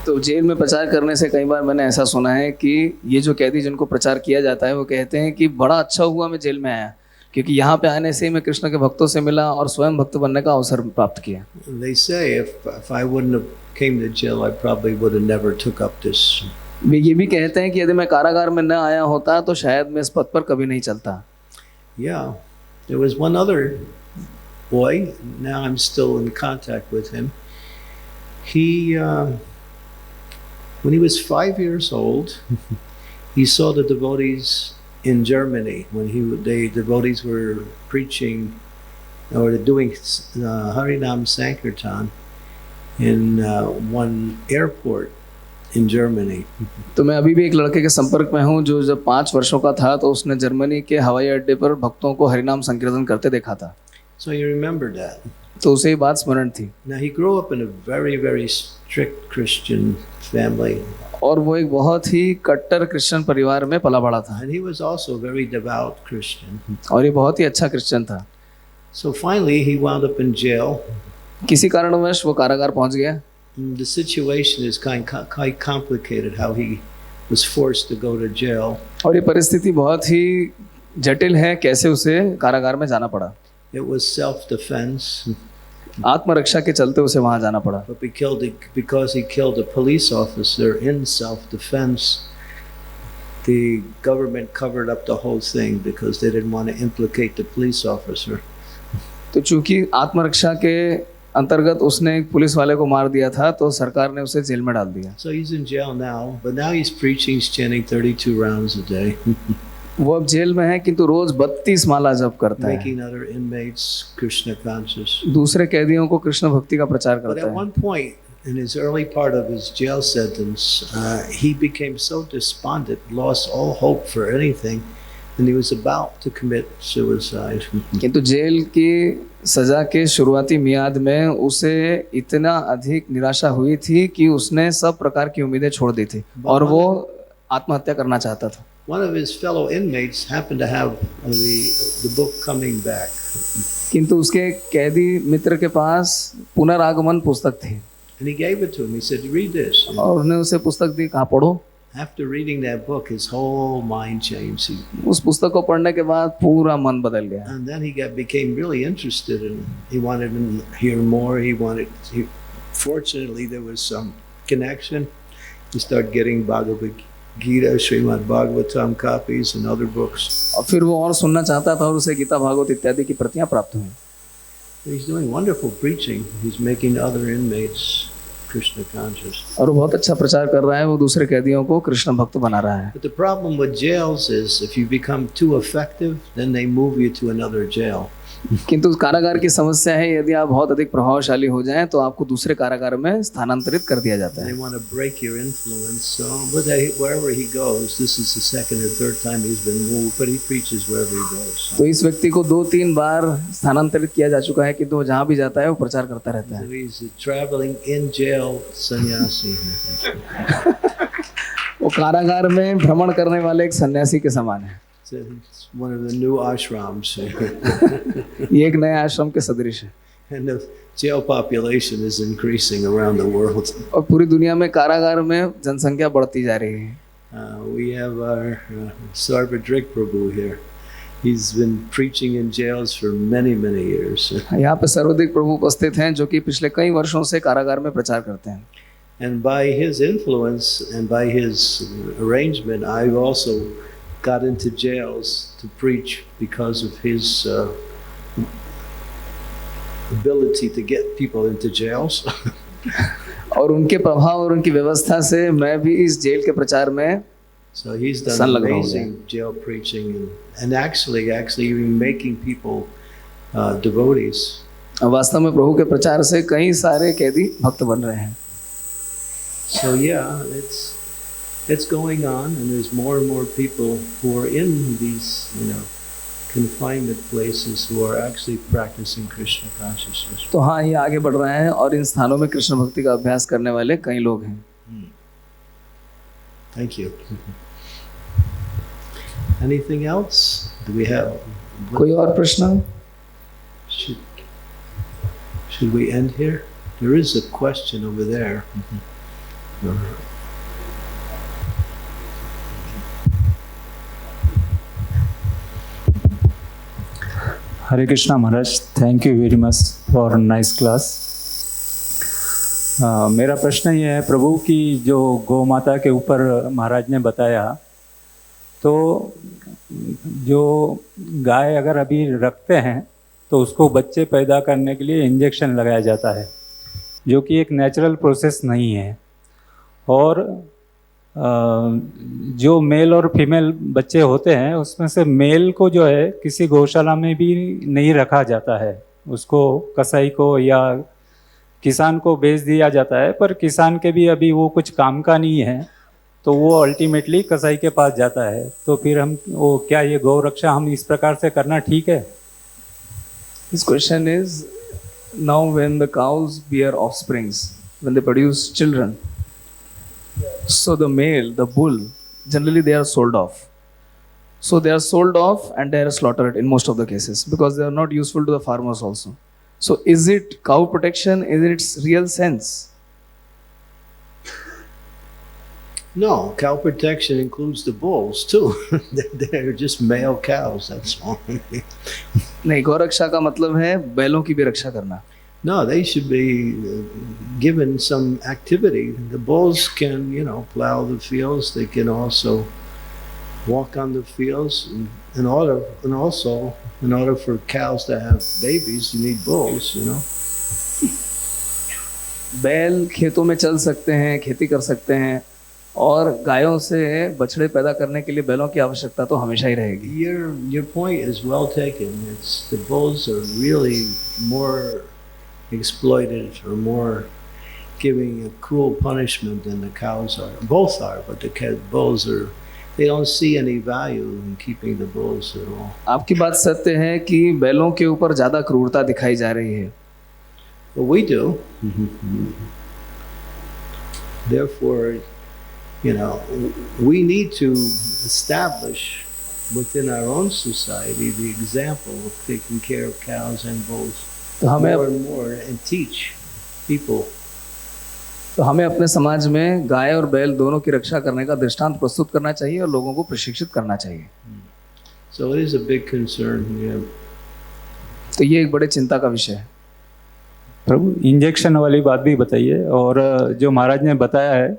तो jail में प्रचार करने से कई बार मैंने ऐसा सुना है कि ये जो कैदी जिनको प्रचार किया जाता है वो कहते हैं कि बड़ा अच्छा हुआ मैं जेल में आया, क्योंकि यहाँ पे आने से ही मैं कृष्ण के भक्तों से मिला और स्वयं भक्त बनने का अवसर प्राप्त किया. They say if I wouldn't have came to jail, I probably would have never took up this. वे ये भी कहते हैं कि यदि मैं कारागार में न आया होता तो शायद मैं इस पद पर कभी नहीं चलता. Yeah, there was one other boy. Now I'm still in contact with him. He, when he was 5 years old, he saw the devotees in Germany when the devotees were preaching or doing Harinam Sankirtan in one airport in Germany. तो मैं अभी भी एक लड़के के संपर्क में हूँ जो जब 5 वर्षों का था तो उसने जर्मनी के हवाई अड्डे पर भक्तों को हरिनाम संकीर्तन करते देखा था. So he remembered that. तो उसे ये बात स्मरण थी. Now he grew up in a very, very strict Christian family. और वो एक बहुत ही कट्टर क्रिश्चियन परिवार में पला बड़ा था. And he was also a very devout Christian. और ये बहुत ही अच्छा क्रिश्चियन था. So finally he wound up in jail. किसी कारणवश वो कारागार पहुंच गया. The situation is quite complicated how he was forced to go to jail. और ये परिस्थिति बहुत ही जटिल है कैसे उसे कारागार में जाना पड़ा. It was self-defense. आत्मरक्षा के चलते उसे वहां जाना पड़ा. But because he killed a police officer in self-defense, the government covered up the whole thing because they didn't want to implicate the police officer. तो चूंकि आत्मरक्षा के अंतर्गत उसने एक पुलिस वाले को मार दिया था तो सरकार ने उसे जेल में डाल दिया. So he's in jail now, but now he's preaching, he's chanting 32 rounds a day. वो अब जेल में है किंतु रोज 32 माला जप करता है. Making other inmates Krishna conscious. दूसरे कैदियों को कृष्ण भक्ति का प्रचार But करता at है. one point in his early part of his jail sentence, he became so despondent, lost all hope for anything, and he was about to commit suicide. किंतु jail की सजा के शुरुआती मियाद में उसे इतना अधिक निराशा हुई थी कि उसने सब प्रकार की उम्मीदें छोड़ दी थी और वो आत्महत्या करना चाहता था. One of his fellow inmates happened to have the book Coming Back. किंतु उसके कैदी मित्र के पास पुनरागमन पुस्तक थी. And he gave it to him. He said, read this. और उन्हें उसे पुस्तक दी, कहा पढ़ो. After reading that book, his whole mind changed. उस पुस्तक को पढ़ने के बाद पूरा मन बदल गया. And then he became really interested and he wanted to hear more. Fortunately, there was some connection. He started getting Bhagavad Gita, Srimad Bhagavatam copies and other books. और फिर वो और सुनना चाहता था और उसे गीता भागवत इत्यादि की प्रतियां प्राप्त हुई. He's doing wonderful preaching. He's making other inmates Krishna conscious. और वो बहुत अच्छा प्रचार कर रहा है. वो दूसरे कैदियों को कृष्ण भक्त बना रहा है. But the problem with jails is if you become too effective, then they move you to another jail. किंतु कारागार की समस्या है यदि आप बहुत अधिक प्रभावशाली हो जाएं तो आपको दूसरे कारागार में स्थानांतरित कर दिया जाता है. They want to break your influence. So wherever he goes, this is the second or third time he's been moved, but he preaches wherever he goes. तो इस व्यक्ति को 2-3 बार स्थानांतरित किया जा चुका है किंतु वो जहाँ भी जाता है वो प्रचार करता रहता है. So he's a traveling in jail sannyasi. वो कारागार में भ्रमण करने वाले एक सन्यासी के समान है. It's one of the new ashrams. ये एक नए आश्रम के सदृश है. And the jail population is increasing around the world. और पूरी दुनिया में कारागार में जनसंख्या बढ़ती जा रही है. We have our Sarvadrik Prabhu here. He's been preaching in jails for many, many years. यहाँ पे सर्वाधिक प्रभु उपस्थित हैं जो कि पिछले कई वर्षों से कारागार में प्रचार करते हैं. And by his influence and by his arrangement, I've also got into jails to preach because of his ability to get people into jails. और उनके प्रभाव और उनकी व्यवस्था से मैं भी इस जेल के प्रचार में So he's done amazing jail preaching and actually even making people devotees. वास्तव में प्रभु के प्रचार से कई सारे कैदी भक्त बन रहे हैं. So yeah, it's going on, and there's more and more people who are in these, confinement places who are actually practicing Krishna consciousness. तो हाँ, ये आगे बढ़ रहा है और इन स्थानों में कृष्ण भक्ति का अभ्यास करने वाले कई लोग हैं. Thank you. Anything else? Do we have? कोई और प्रश्न? Should we end here? There is a question over there. Hare Krishna Maharaj, thank you very much for nice class. मेरा प्रश्न ये है प्रभु कि जो गौ माता के ऊपर महाराज ने बताया, तो जो गाय अगर अभी रखते हैं तो उसको बच्चे पैदा करने के लिए इंजेक्शन लगाया जाता है, जो कि एक नेचुरल प्रोसेस नहीं है. और जो मेल और फीमेल बच्चे होते हैं उसमें से मेल को जो है किसी गौशाला में भी नहीं रखा जाता है, उसको कसाई को या किसान को बेच दिया जाता है. पर किसान के भी अभी वो कुछ काम का नहीं है, तो वो अल्टीमेटली कसाई के पास जाता है. तो फिर हम वो क्या ये गौ रक्षा हम इस प्रकार से करना ठीक है? His question is, now when the cows bear offsprings, when they produce children, so the male, the bull, generally they are sold off. So they are sold off and they are slaughtered in most of the cases because they are not useful to the farmers also. So is it cow protection in its real sense? No, cow protection includes the bulls too. They're just male cows, that's all. नहीं, गौ रक्षा का मतलब है बैलों की भी रक्षा करना. No, they should be given some activity. The bulls can, plow the fields. They can also walk on the fields. And also, in order for cows to have babies, you need bulls, बैल खेतों में चल सकते हैं, खेती कर सकते हैं, और गायों से बछड़े पैदा करने के लिए बैलों की आवश्यकता तो हमेशा ही रहेगी. Your point is well taken. The bulls are really more exploited or more giving a cruel punishment than the cows are. Both are, but the bulls are, they don't see any value in keeping the bulls at all. आपकी बात सत्य है कि बैलों के ऊपर ज्यादा क्रूरता दिखाई जा रही है. But we do. Therefore, we need to establish within our own society the example of taking care of cows and bulls more and more and teach people. तो हमें अपने समाज में गाय और बैल दोनों की रक्षा करने का दृष्टांत प्रस्तुत करना चाहिए और लोगों को प्रशिक्षित करना चाहिए. So it is a big concern. तो ये एक बड़े चिंता का विषय है. प्रभु इंजेक्शन वाली बात भी बताइए. और जो महाराज ने बताया है,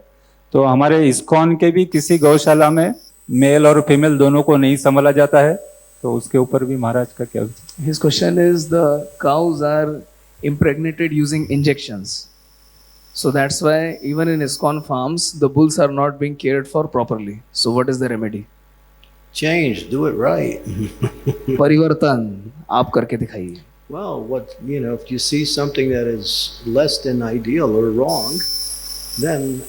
तो हमारे इस्कॉन के भी किसी गौशाला में मेल और फीमेल दोनों को नहीं संभाला जाता है, तो उसके ऊपर भी महाराज का क्या? His question is, the cows are impregnated using injections, so that's why even in Iskcon farms the bulls are not being cared for properly. So what is the remedy? Change, do it right. परिवर्तन आप करके दिखाइए. Well, if you see something that is less than ideal or wrong, then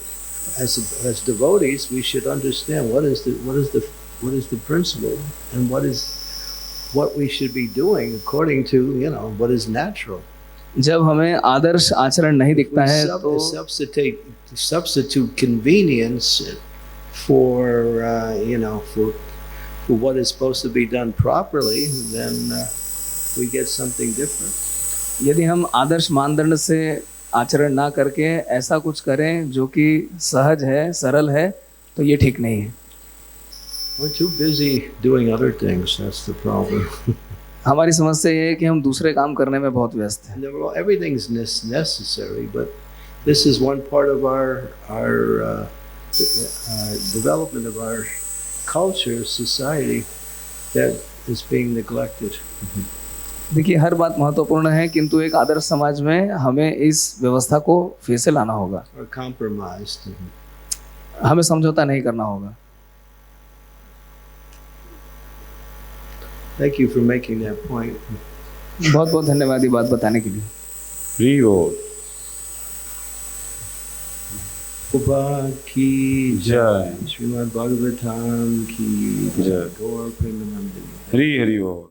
as devotees we should understand what is the principle and what we should be doing according to what is natural. जब हमें आदर्श आचरण नहीं दिखता है तो substitute convenience for what is supposed to be done properly, then we get something different. यदि हम आदर्श मानदंड से आचरण ना करके ऐसा कुछ करें जो कि सहज है, सरल है, तो ये ठीक नहीं है. We're too busy doing other things. That's the problem. हमारी समस्या ये है कि हम दूसरे काम करने में बहुत व्यस्त हैं. Everything's necessary, but this is one part of our development of our culture, society, that is being neglected. देखिए, हर बात महत्वपूर्ण है, किंतु एक आदर्श समाज में हमें इस व्यवस्था को फिर से लाना होगा. Or compromised. हमें समझौता नहीं करना होगा. Thank you for making that point. बहुत बहुत धन्यवाद ये बात बताने के लिए. Prabhupada की जय. Srimad Bhagavatam की जय. Gaur Premanandi. हरि हरि बोल.